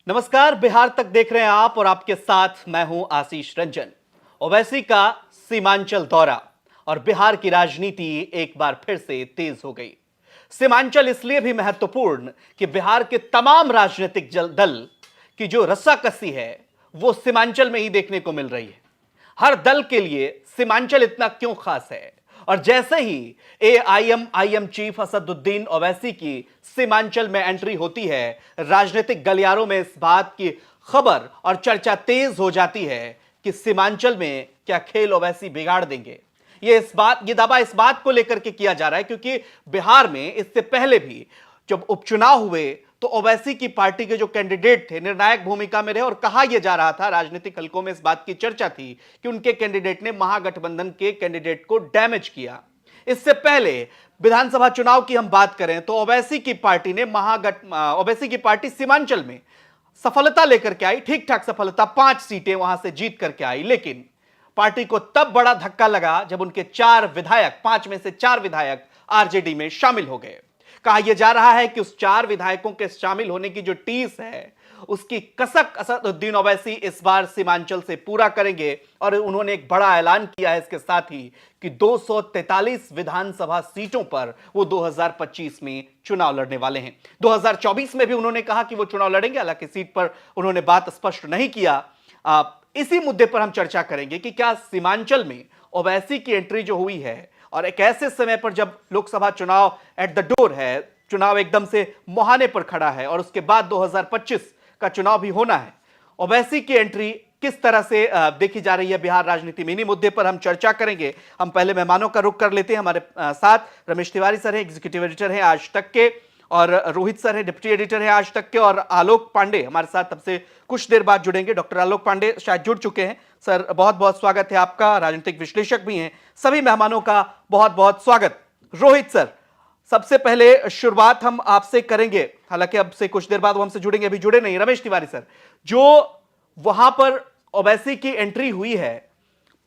नमस्कार, बिहार तक देख रहे हैं आप और आपके साथ मैं हूं आशीष रंजन। ओवैसी का सीमांचल दौरा और बिहार की राजनीति एक बार फिर से तेज हो गई। सीमांचल इसलिए भी महत्वपूर्ण कि बिहार के तमाम राजनीतिक दल की जो रस्साकसी है वो सीमांचल में ही देखने को मिल रही है। हर दल के लिए सीमांचल इतना क्यों खास है? और जैसे ही एआईएम चीफ असदुद्दीन ओवैसी की सीमांचल में एंट्री होती है, राजनीतिक गलियारों में इस बात की खबर और चर्चा तेज हो जाती है कि सीमांचल में क्या खेल ओवैसी बिगाड़ देंगे। ये दावा इस बात को लेकर के किया जा रहा है क्योंकि बिहार में इससे पहले भी जब उपचुनाव हुए तो ओवैसी की पार्टी के जो कैंडिडेट थे निर्णायक भूमिका में रहे और कहा यह जा रहा था, राजनीतिक हलकों में इस बात की चर्चा थी कि उनके कैंडिडेट ने महागठबंधन के कैंडिडेट को डैमेज किया। इससे पहले विधानसभा चुनाव की हम बात करें तो ओवैसी की पार्टी सीमांचल में सफलता लेकर के आई, ठीक ठाक सफलता, 5 सीटें वहां से जीत करके आई। लेकिन पार्टी को तब बड़ा धक्का लगा जब उनके 5 में से 4 विधायक आरजेडी में शामिल हो गए। कहा यह जा रहा है कि उस 4 विधायकों के शामिल होने की जो टीस है उसकी कसक असदुद्दीन ओवैसी इस बार सीमांचल से पूरा करेंगे और उन्होंने एक बड़ा ऐलान किया है इसके साथ ही कि 243 विधानसभा सीटों पर वो 2025 में चुनाव लड़ने वाले हैं। 2024 में भी उन्होंने कहा कि वो चुनाव लड़ेंगे, हालांकि सीट पर उन्होंने बात स्पष्ट नहीं किया। इसी मुद्दे पर हम चर्चा करेंगे कि क्या सीमांचल में ओवैसी की एंट्री जो हुई है और एक ऐसे समय पर जब लोकसभा चुनाव एट द डोर है, चुनाव एकदम से मुहाने पर खड़ा है और उसके बाद 2025 का चुनाव भी होना है, ओवैसी की एंट्री किस तरह से देखी जा रही है बिहार राजनीति में, इन्हीं मुद्दे पर हम चर्चा करेंगे। हम पहले मेहमानों का रुख कर लेते हैं। हमारे साथ रमेश तिवारी सर हैं, एग्जीक्यूटिव एडिटर हैं आज तक के, और रोहित सर है, डिप्टी एडिटर है आज तक के, और आलोक पांडे हमारे साथ तब से कुछ देर बाद जुड़ेंगे। डॉक्टर आलोक पांडे शायद जुड़ चुके हैं। सर बहुत बहुत स्वागत है आपका, राजनीतिक विश्लेषक भी हैं। सभी मेहमानों का बहुत बहुत स्वागत। रोहित सर, सबसे पहले शुरुआत हम आपसे करेंगे, हालांकि अब से कुछ देर बाद वो हमसे जुड़ेंगे, अभी जुड़े नहीं। रमेश तिवारी सर, जो वहां पर ओवैसी की एंट्री हुई है,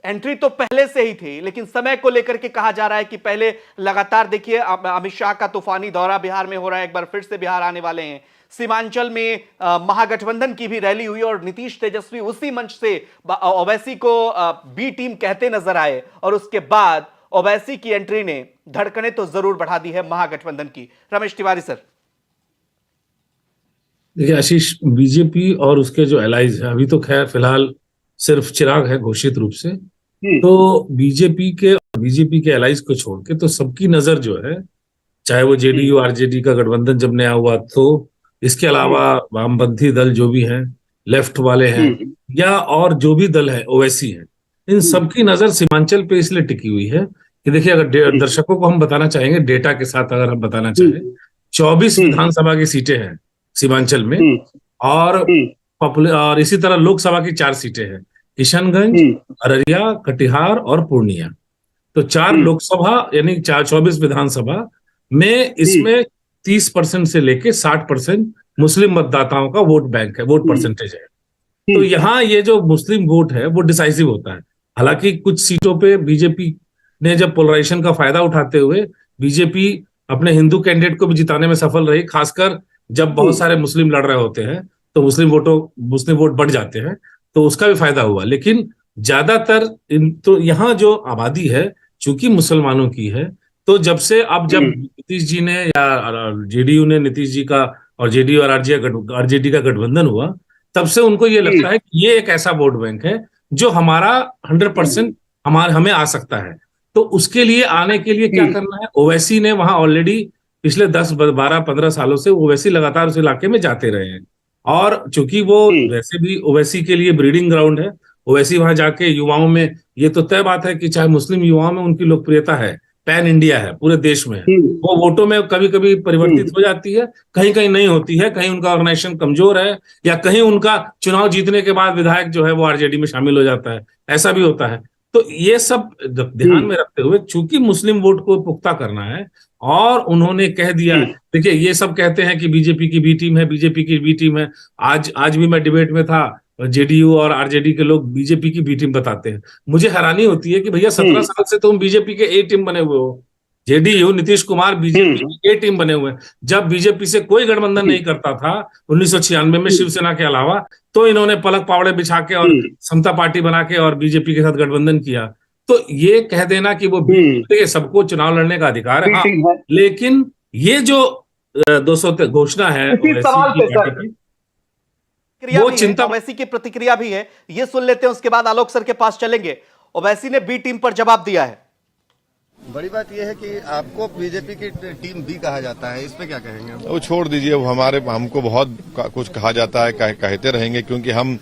एंट्री तो पहले से ही थी लेकिन समय को लेकर के कहा जा रहा है कि पहले लगातार देखिए अमित शाह का तूफानी दौरा बिहार में हो रहा है, एक बार फिर से बिहार आने वाले हैं। सीमांचल में महागठबंधन की भी रैली हुई और नीतीश तेजस्वी उसी मंच से ओवैसी को बी टीम कहते नजर आए और उसके बाद ओवैसी की एंट्री ने धड़कने तो जरूर बढ़ा दी है महागठबंधन की। रमेश तिवारी सर। देखिए आशीष, बीजेपी और उसके जो एलाइज है, अभी तो खैर फिलहाल सिर्फ चिराग है घोषित रूप से, तो बीजेपी के एलाइज को छोड़ के तो सबकी नजर जो है, चाहे वो जेडीयू आरजेडी का गठबंधन जब नया हुआ, तो इसके अलावा वामपंथी दल जो भी हैं, लेफ्ट वाले हैं, या और जो भी दल है ओवैसी है, इन सबकी नजर सीमांचल पे इसलिए टिकी हुई है कि देखिए, अगर दर्शकों को हम बताना चाहेंगे, डेटा के साथ अगर हम बताना चाहें, 24 विधानसभा की सीटें हैं सीमांचल में, और इसी तरह लोकसभा की 4 सीटें हैं, किशनगंज, अररिया, कटिहार और पूर्णिया। तो 4 लोकसभा यानी 24 विधानसभा में इसमें 30% से लेके 60% मुस्लिम मतदाताओं का वोट बैंक है, वोट परसेंटेज है। तो यहाँ ये जो मुस्लिम वोट है वो डिसाइसिव होता है। हालांकि कुछ सीटों पे बीजेपी ने जब पोलराइजेशन का फायदा उठाते हुए बीजेपी अपने हिंदू कैंडिडेट को भी जिताने में सफल रही, खासकर जब बहुत सारे मुस्लिम लड़ रहे होते हैं तो मुस्लिम वोट बढ़ जाते हैं, तो उसका भी फायदा हुआ। लेकिन ज्यादातर तो यहाँ जो आबादी है चूंकि मुसलमानों की है, तो जब नीतीश जी ने या जेडीयू ने नीतीश जी का और जेडीयू और आरजेडी का गठबंधन हुआ, तब से उनको ये लगता है कि ये एक ऐसा वोट बैंक है जो हमारा 100% हमें आ सकता है। तो उसके लिए आने के लिए क्या करना है, ओवैसी ने वहां ऑलरेडी पिछले 10, 12, 15 सालों से ओवैसी लगातार उस इलाके में जाते रहे हैं, और चूंकि वो वैसे भी ओवैसी के लिए ब्रीडिंग ग्राउंड है, ओवैसी वहां जाके युवाओं में, ये तो तय बात है कि चाहे मुस्लिम युवाओं में उनकी लोकप्रियता है, पैन इंडिया है, पूरे देश में है, वो वोटों में कभी कभी परिवर्तित हो जाती है, कहीं कहीं नहीं होती है, कहीं उनका ऑर्गेनाइजेशन कमजोर है, या कहीं उनका चुनाव जीतने के बाद विधायक जो है वो आरजेडी में शामिल हो जाता है, ऐसा भी होता है। तो ये सब ध्यान में रखते हुए चूंकि मुस्लिम वोट को पुख्ता करना है, और उन्होंने कह दिया, देखिए ये सब कहते हैं कि बीजेपी की बी टीम है, बीजेपी की बी टीम है। आज भी मैं डिबेट में था, जेडीयू और आरजेडी के लोग बीजेपी की बी टीम बताते हैं। मुझे हैरानी होती है कि भैया 17 साल से तुम बीजेपी के ए टीम बने हुए हो, जेडीयू, नीतीश कुमार, बीजेपी के टीम बने हुए हैं। जब बीजेपी से कोई गठबंधन नहीं करता था 1996 में शिवसेना के अलावा, तो इन्होंने पलक पावड़े बिछा के और समता पार्टी बना के और बीजेपी के साथ गठबंधन किया। तो ये कह देना कि वो बीजेपी सबको चुनाव लड़ने का अधिकार है, हाँ, लेकिन ये जो 200 घोषणा है वो चिंता, ओवैसी की प्रतिक्रिया भी है, ये सुन लेते हैं, उसके बाद आलोक सर के पास चलेंगे। ओवैसी ने बी टीम पर जवाब दिया है। बड़ी बात यह है कि आपको बीजेपी की टीम बी कहा जाता है, इस पे क्या कहेंगे? वो छोड़ दीजिए, वो हमको बहुत कुछ कहा जाता है, कहते रहेंगे, क्योंकि हम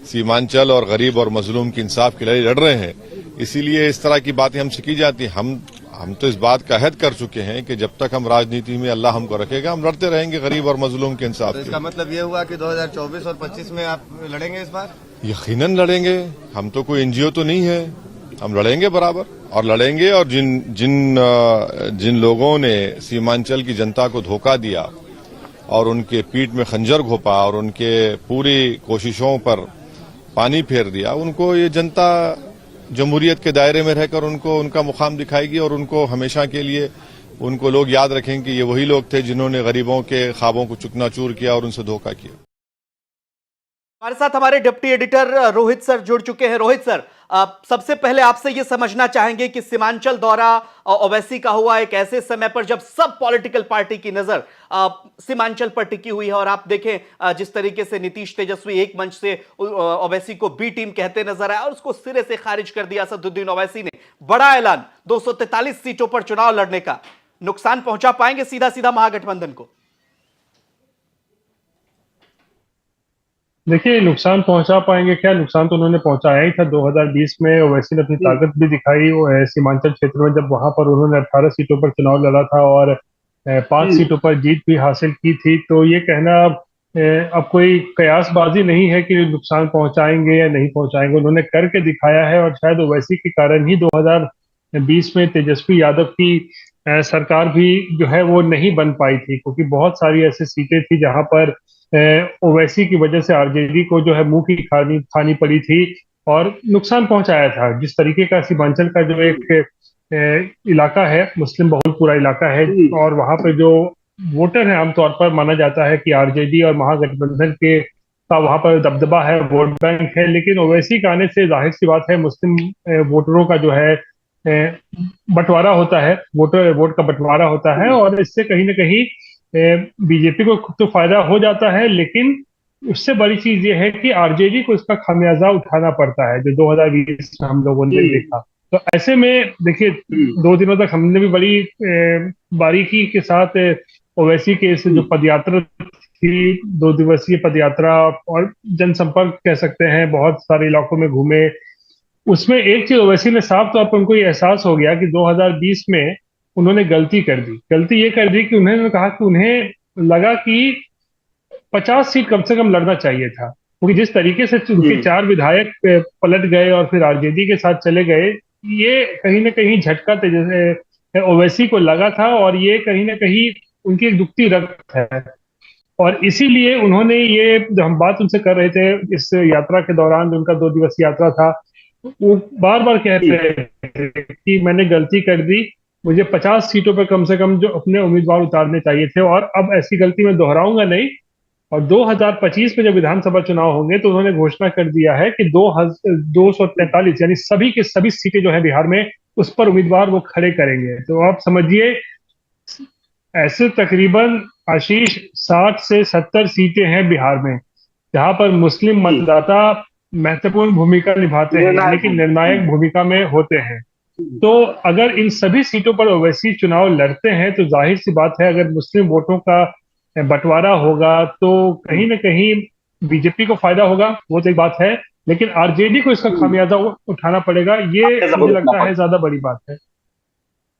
सीमांचल और गरीब और मजलूम की इंसाफ की लड़ाई लड़ रहे हैं, इसीलिए इस तरह की बातें हमसे की जाती हैं। हम तो इस बात का अहद कर चुके हैं कि जब तक हम राजनीति में अल्लाह हमको रखेगा, हम लड़ते रहेंगे गरीब और मजलूम के इंसाफ। तो इसका मतलब ये हुआ कि 2024 और 25 में आप लड़ेंगे इस बार? यकीनन लड़ेंगे, हम तो कोई एनजीओ तो नहीं है, हम लड़ेंगे बराबर और लड़ेंगे। और जिन लोगों ने सीमांचल की जनता को धोखा दिया और उनके पीठ में खंजर घोंपा और उनके पूरी कोशिशों पर पानी फेर दिया, उनको ये जनता जमहूरियत के दायरे में रहकर उनको उनका मुकाम दिखाएगी और उनको हमेशा के लिए उनको लोग याद रखेंगे कि ये वही लोग थे जिन्होंने गरीबों के ख्वाबों को चुकनाचूर किया और उनसे धोखा किया। हमारे साथ हमारे डिप्टी एडिटर रोहित सर जुड़ चुके हैं। रोहित सर, सबसे पहले आपसे यह समझना चाहेंगे कि सीमांचल दौरा ओवैसी का हुआ एक ऐसे समय पर जब सब पॉलिटिकल पार्टी की नजर सीमांचल पर टिकी हुई है, और आप देखें जिस तरीके से नीतीश तेजस्वी एक मंच से ओवैसी को बी टीम कहते नजर आए और उसको सिरे से खारिज कर दिया असदुद्दीन ओवैसी ने। बड़ा ऐलान 243 सीटों पर चुनाव लड़ने का, नुकसान पहुंचा पाएंगे सीधा सीधा महागठबंधन को? देखिए, नुकसान पहुंचा पाएंगे क्या, नुकसान तो उन्होंने पहुंचाया ही था। 2020 में ओवैसी ने अपनी ताकत भी दिखाई सीमांचल क्षेत्र में, जब वहां पर उन्होंने 18 सीटों पर चुनाव लड़ा था और 5 सीटों पर जीत भी हासिल की थी। तो ये कहना अब कोई कयासबाजी नहीं है कि नुकसान पहुंचाएंगे या नहीं पहुंचाएंगे, उन्होंने करके दिखाया है। और शायद ओवैसी के कारण ही 2020 में तेजस्वी यादव की सरकार भी जो है वो नहीं बन पाई थी, क्योंकि बहुत सारी ऐसी सीटें थी जहां पर ओवैसी की वजह से आरजेडी को जो है मुंह की खानी पड़ी थी और नुकसान पहुंचाया था। जिस तरीके का सीमांचल का जो एक इलाका है, मुस्लिम बहुल पूरा इलाका है, और वहां पे जो वोटर है आमतौर पर माना जाता है कि आरजेडी और महागठबंधन के का वहां पर दबदबा है, वोट बैंक है। लेकिन ओवैसी के आने से जाहिर सी बात है मुस्लिम वोटरों का जो है बंटवारा होता है, वोट का बंटवारा होता है, और इससे कहीं ना कहीं बीजेपी को तो फायदा हो जाता है। लेकिन उससे बड़ी चीज ये है कि आरजेडी को इसका खामियाजा उठाना पड़ता है, जो 2020 में हम लोगों ने देखा। तो ऐसे में देखिए, 2 दिनों तक हमने भी बड़ी बारीकी के साथ ओवैसी के इस जो पदयात्रा थी, 2 दिवसीय पदयात्रा और जनसंपर्क कह सकते हैं, बहुत सारे इलाकों में घूमे। उसमें एक चीज ओवैसी ने साफ तौर पर उनको ये एहसास हो गया कि 2020 में उन्होंने गलती कर दी। गलती ये कर दी कि उन्होंने कहा कि उन्हें लगा कि 50 सीट कम से कम लड़ना चाहिए था, क्योंकि जिस तरीके से उनके 4 विधायक पलट गए और फिर आरजेडी के साथ चले गए, ये कहीं ना कहीं झटका ओवैसी को लगा था, और ये कहीं ना कहीं उनकी एक दुखती रग है। और इसीलिए उन्होंने ये, जो हम बात उनसे कर रहे थे इस यात्रा के दौरान, जो उनका 2 दिवसीय यात्रा था, वो बार बार कहते हैं कि मैंने गलती कर दी, मुझे 50 सीटों पर कम से कम जो अपने उम्मीदवार उतारने चाहिए थे, और अब ऐसी गलती मैं दोहराऊंगा नहीं। और 2025 में जब विधानसभा चुनाव होंगे तो उन्होंने घोषणा कर दिया है कि 243 यानी सभी के सभी सीटें जो है बिहार में, उस पर उम्मीदवार वो खड़े करेंगे। तो आप समझिए, ऐसे तकरीबन आशीष 60 से 70 सीटें हैं बिहार में जहां पर मुस्लिम मतदाता महत्वपूर्ण भूमिका निभाते हैं, यानी कि निर्णायक भूमिका में होते हैं। तो अगर इन सभी सीटों पर ओवैसी चुनाव लड़ते हैं तो जाहिर सी बात है, अगर मुस्लिम वोटों का बंटवारा होगा तो कहीं ना कहीं बीजेपी को फायदा होगा, वो तो एक बात है। लेकिन आरजेडी को इसका खामियाजा उठाना पड़ेगा, ये मुझे लगता है ज्यादा बड़ी बात है।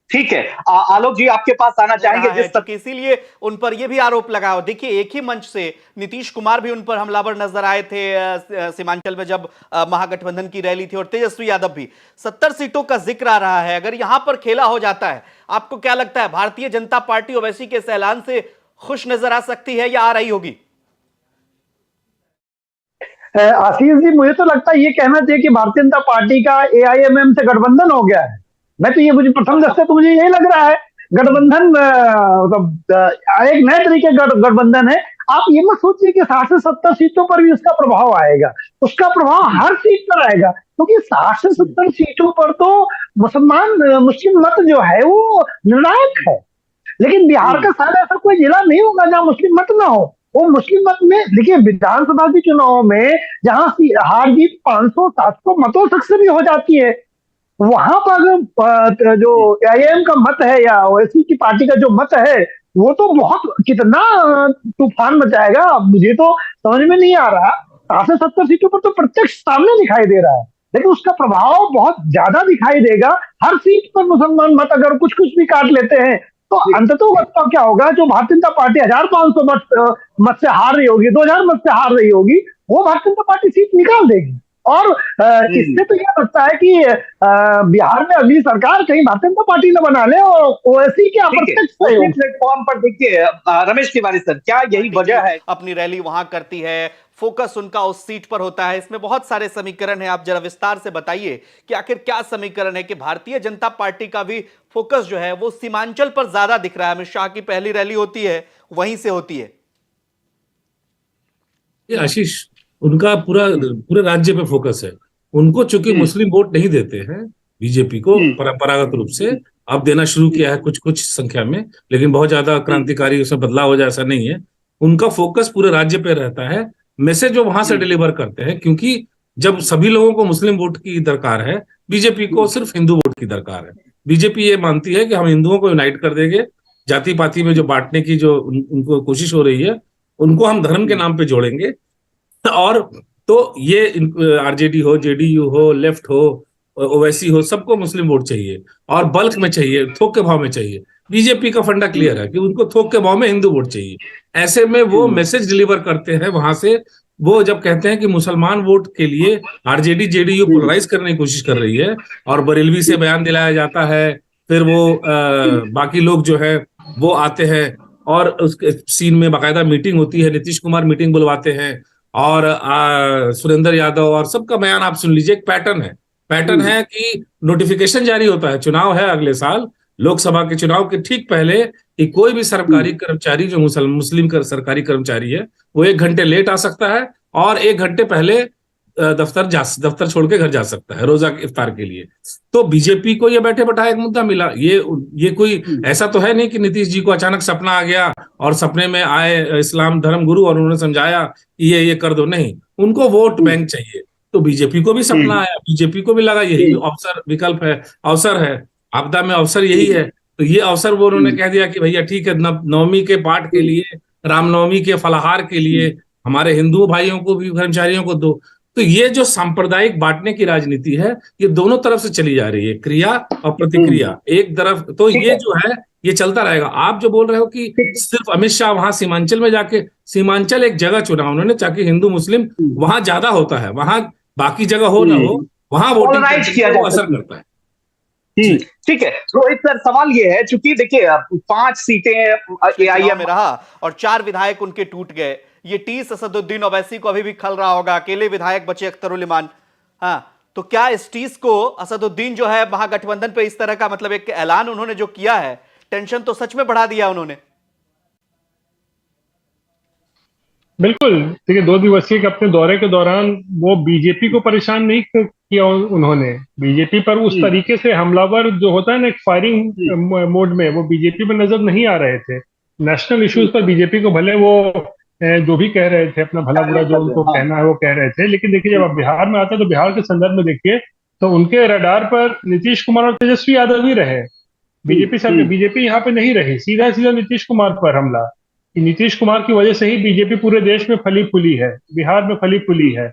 ठीक है, आलोक जी आपके पास आना चाहेंगे। जिस तक इसीलिए उन पर यह भी आरोप लगा, देखिए एक ही मंच से नीतीश कुमार भी उन पर हमलावर नजर आए थे सीमांचल में जब महागठबंधन की रैली थी, और तेजस्वी यादव भी। 70 सीटों का जिक्र आ रहा है, अगर यहां पर खेला हो जाता है, आपको क्या लगता है भारतीय जनता पार्टी ओवैसी के इस ऐलान से खुश नजर आ सकती है या आ रही होगी? आशीष जी, मुझे तो लगता है ये कहना चाहिए कि भारतीय जनता पार्टी का एआईएमएम से गठबंधन हो गया है। मैं तो ये, मुझे प्रथम दृष्टया तो मुझे यही लग रहा है गठबंधन एक नए तरीके का गठबंधन है। आप ये मत सोचिए कि 60 से 70 सीटों पर भी उसका प्रभाव आएगा, उसका प्रभाव हर सीट पर आएगा, क्योंकि 60 से 70 सीटों पर तो मुस्लिम मत जो है वो निर्णायक है। लेकिन बिहार का शायद ऐसा कोई जिला नहीं होगा जहां मुस्लिम मत ना हो। वो मुस्लिम मत में देखिए, विधानसभा के चुनाव में जहां हार जीत 500-700 मतों तक से भी हो जाती है, वहां पर जो आईएम का मत है या ओवैसी की पार्टी का जो मत है, वो तो बहुत कितना तूफान मचाएगा, मुझे तो समझ में नहीं आ रहा। 60 से 70 सीटों पर तो प्रत्यक्ष सामने दिखाई दे रहा है, लेकिन उसका प्रभाव बहुत ज्यादा दिखाई देगा। हर सीट पर मुसलमान मत अगर कुछ कुछ भी काट लेते हैं तो अंततः क्या होगा, जो भारतीय जनता पार्टी 1500 मत से हार रही होगी, 2000 मत से हार रही होगी, वो भारतीय जनता पार्टी सीट निकाल देगी। और इससे तो यह लगता है कि बिहार में अगली सरकार कहीं भारतीय जनता पार्टी न बना ले और ओवैसी के अप्रत्यक्ष प्लेटफॉर्म पर देखिए रमेश तिवारी सर, क्या यही वजह है? अपनी रैली वहां करती है, फोकस उनका उस सीट पर होता है। इसमें बहुत सारे समीकरण हैं, आप जरा विस्तार से बताइए कि आखिर क्या समीकरण है कि भारतीय जनता पार्टी का भी फोकस जो है वो सीमांचल पर ज्यादा दिख रहा है। अमित शाह की पहली रैली होती है वहीं से होती है। ये आशीष, उनका पूरे राज्य पे फोकस है। उनको चूंकि मुस्लिम वोट नहीं देते हैं बीजेपी को परंपरागत रूप से, अब देना शुरू किया है कुछ कुछ संख्या में, लेकिन बहुत ज्यादा क्रांतिकारी उसमें बदलाव हो जाए ऐसा नहीं है। उनका फोकस पूरे राज्य पे रहता है, मैसेज वो वहां से डिलीवर करते हैं, क्योंकि जब सभी लोगों को मुस्लिम वोट की दरकार है, बीजेपी को सिर्फ हिंदू वोट की दरकार है। बीजेपी ये मानती है कि हम हिंदुओं को यूनाइट कर देंगे, जाति पाति में जो बांटने की जो उनको कोशिश हो रही है उनको हम धर्म के नाम पे जोड़ेंगे। और तो ये आरजेडी हो, जेडीयू हो, लेफ्ट हो, ओवैसी हो, सबको मुस्लिम वोट चाहिए और बल्क में चाहिए, थोक के भाव में चाहिए। बीजेपी का फंडा क्लियर है कि उनको थोक के भाव में हिंदू वोट चाहिए। ऐसे में वो मैसेज डिलीवर करते हैं वहां से। वो जब कहते हैं कि मुसलमान वोट के लिए आरजेडी जेडीयू पोलराइज करने की कोशिश कर रही है और बरेलवी से बयान दिलाया जाता है, फिर वो बाकी लोग जो है वो आते हैं और उसके सीन में बाकायदा मीटिंग होती है, नीतीश कुमार मीटिंग बुलवाते हैं और सुरेंद्र यादव और सबका बयान आप सुन लीजिए। एक पैटर्न है कि नोटिफिकेशन जारी होता है, चुनाव है अगले साल, लोकसभा के चुनाव के ठीक पहले, कि कोई भी सरकारी कर्मचारी जो मुस्लिम सरकारी कर्मचारी है वो 1 घंटे लेट आ सकता है और 1 घंटे पहले दफ्तर छोड़ के घर जा सकता है रोजा इफ्तार के लिए। तो बीजेपी को ये बैठे बैठा एक मुद्दा मिला। ये कोई ऐसा तो है नहीं कि नीतीश जी को अचानक सपना आ गया और सपने में आए इस्लाम धर्म गुरु और उन्होंने समझाया कि ये कर दो, नहीं, उनको वोट बैंक चाहिए। तो बीजेपी को भी सपना आया, बीजेपी को भी लगा यही अवसर विकल्प है, अवसर है, आपदा में अवसर यही है। तो ये अवसर वो उन्होंने कह दिया कि भैया ठीक है, नवमी के पाठ के लिए, रामनवमी के फलाहार के लिए हमारे हिंदू भाइयों को भी, कर्मचारियों को दो। तो ये जो सांप्रदायिक बांटने की राजनीति है, ये दोनों तरफ से चली जा रही है, क्रिया और प्रतिक्रिया एक तरफ। तो ये जो है ये चलता रहेगा। आप जो बोल रहे हो कि सिर्फ अमित शाह वहां सीमांचल में जाके, सीमांचल एक जगह चुना उन्होंने ताकि हिंदू मुस्लिम वहां ज्यादा होता है, वहां बाकी जगह हो ना हो, वहां वोटिंग को असर करता है। ठीक है रोहित सर, सवाल ये है, चूंकि देखिए 5 सीटें एआईएम में रहा और 4 विधायक उनके टूट गए। ये टीस असदुद्दीन ओवैसी को अभी भी खल रहा होगा, अकेले विधायक बचे अख्तरुल इमान। हाँ, तो क्या इस टीस को असदुद्दीन जो है महागठबंधन पे इस तरह का मतलब एक ऐलान उन्होंने जो किया है, टेंशन तो सच में बढ़ा दिया उन्होंने। बिल्कुल, देखिए 2 दिवसीय के अपने दौरे के दौरान वो बीजेपी को परेशान नहीं किया उन्होंने। बीजेपी पर उस तरीके से हमलावर जो होता है ना, एक फायरिंग मोड में, वो बीजेपी पर नजर नहीं आ रहे थे। नेशनल इश्यूज पर बीजेपी को भले वो जो भी कह रहे थे, अपना भला बुरा जो उनको कहना है वो कह रहे थे, लेकिन देखिए जब आप बिहार में आते हैं तो बिहार के संदर्भ में देखिए तो उनके रडार पर नीतीश कुमार और तेजस्वी यादव ही रहे। बीजेपी यहाँ पे नहीं रही। सीधा नीतीश कुमार पर हमला, कि नीतीश कुमार की वजह से ही बीजेपी पूरे देश में फली फूली है, बिहार में फली फूली है।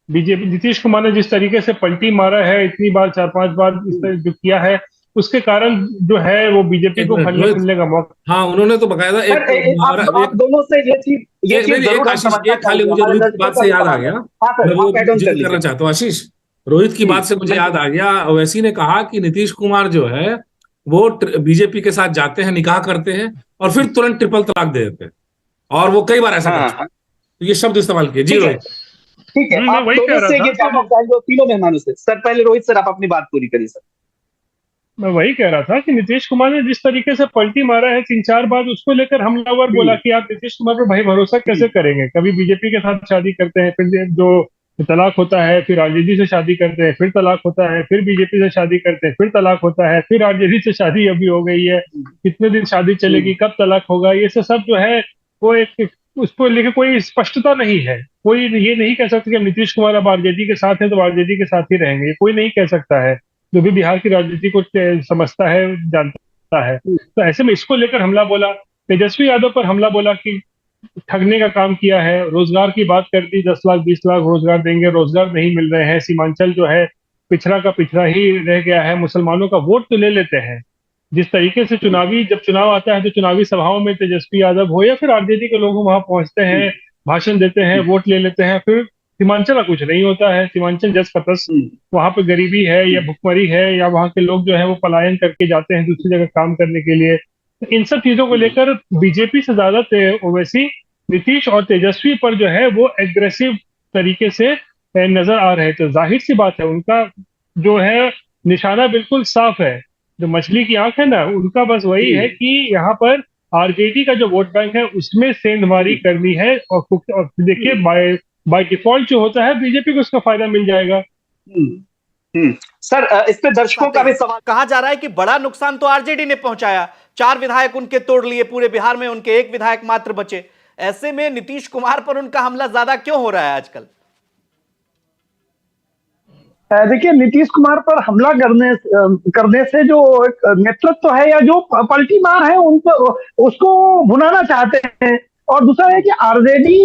बीजेपी, नीतीश कुमार ने जिस तरीके से पलटी मारा है, इतनी बार 4-5 बार इस तरह जो किया है, उसके कारण जो है वो बीजेपी को फलने फूलने का मौका। हाँ, उन्होंने तो बकायदा आप दोनों से ये चीज खाली मुझे रोहित की बात से याद आ गया, मैं वो करना चाहता हूँ आशीष। रोहित की बात से मुझे याद आ गया, ओवैसी ने कहा कि नीतीश कुमार जो है वो बीजेपी के साथ जाते हैं, निकाह करते हैं और फिर तुरंत ट्रिपल तलाक दे देते हैं, और वो कई बार ऐसा करते हैं। तो ये शब्द इस्तेमाल किए। जी रोहित। ठीक है, आप दोनों से ये जानना चाहेंगे तीनों मेहमानों से। सर पहले रोहित सर आप अपनी बात पूरी करिए सर। मैं वही कह रहा था कि नीतीश कुमार ने जिस तरीके से पलटी मारा है 3-4 बार, उसको लेकर हमलावर बोला कि आप नीतीश कुमार पर भाई भरोसा कैसे करेंगे। कभी बीजेपी के साथ शादी करते हैं, फिर जो तलाक होता है, फिर आरजेडी से शादी करते हैं, फिर तलाक होता है, फिर बीजेपी से शादी करते हैं, फिर तलाक होता है, फिर आरजेडी से शादी अभी हो गई है। कितने दिन शादी चलेगी, कब तलाक होगा, ये सब जो है वो एक उसको लेकर कोई स्पष्टता नहीं है। कोई ये नहीं कह सकता कि हम नीतीश कुमार अब आरजेडी के साथ हैं तो आरजेडी के साथ ही रहेंगे, ये कोई नहीं कह सकता है जो भी बिहार की राजनीति को समझता है, जानता है। तो ऐसे में इसको लेकर हमला बोला, तेजस्वी यादव पर हमला बोला कि ठगने का काम किया है, रोजगार की बात कर दी, 10 लाख 20 लाख रोजगार देंगे, रोजगार नहीं मिल रहे हैं, सीमांचल जो है पिछड़ा का पिछड़ा ही रह गया है, मुसलमानों का वोट तो ले लेते हैं। जिस तरीके से जब चुनाव आता है तो चुनावी सभाओं में तेजस्वी यादव हो या फिर आरजेडी के लोग वहां पहुंचते हैं, भाषण देते हैं, वोट ले लेते हैं, फिर सीमांचल का कुछ नहीं होता है। सीमांचल जस का तस, वहां पे गरीबी है या भुखमरी है या वहां के लोग जो है वो पलायन करके जाते हैं दूसरी जगह काम करने के लिए। इन सब चीजों को लेकर बीजेपी से ज्यादा ओवैसी नीतीश और तेजस्वी पर जो है वो एग्रेसिव तरीके से नजर आ रहे थे। जाहिर सी बात है उनका जो है निशाना बिल्कुल साफ है, जो मछली की आंख है ना, उनका बस वही है कि यहाँ पर आरजेडी का जो वोट बैंक है उसमें सेंधमारी करनी है। और देखिए बाय डिफॉल्ट जो होता है बीजेपी को उसका फायदा मिल जाएगा। सर इस पे दर्शकों का भी सवाल कहा जा रहा है कि बड़ा नुकसान तो आरजेडी ने पहुंचाया, 4 विधायक उनके तोड़ लिए, पूरे बिहार में उनके 1 विधायक मात्र बचे। ऐसे में नीतीश कुमार पर उनका हमला ज्यादा क्यों हो रहा है आजकल? देखिए, नीतीश कुमार पर हमला करने से जो नेतृत्व है या जो पलटी मार है उनको उसको भुनाना चाहते हैं। और दूसरा है कि आरजेडी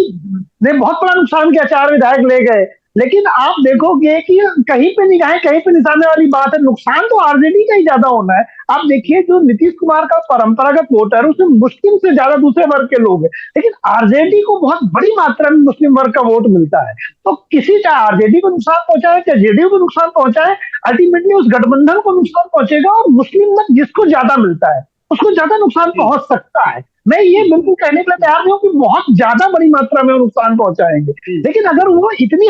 ने बहुत बड़ा नुकसान किया, 4 विधायक ले गए, लेकिन आप देखोगे कि कहीं पे निगाहें कहीं पे निशाने वाली बात है, नुकसान तो आरजेडी का ही ज्यादा होना है। आप देखिए जो नीतीश कुमार का परंपरागत वोट है उसमें मुस्लिम से ज्यादा दूसरे वर्ग के लोग हैं, लेकिन आरजेडी को बहुत बड़ी मात्रा में मुस्लिम वर्ग का वोट मिलता है। तो किसी चाहे आरजेडी को नुकसान पहुंचाए चाहे जेडीयू को नुकसान पहुंचाए, अल्टीमेटली उस गठबंधन को नुकसान पहुंचेगा और मुस्लिम मत जिसको ज्यादा मिलता है उसको ज्यादा नुकसान पहुंच सकता है। मैं ये बिल्कुल कहने के लिए तैयार नहीं हूं कि बहुत ज्यादा बड़ी मात्रा में वो नुकसान पहुंचाएंगे, लेकिन अगर वो इतनी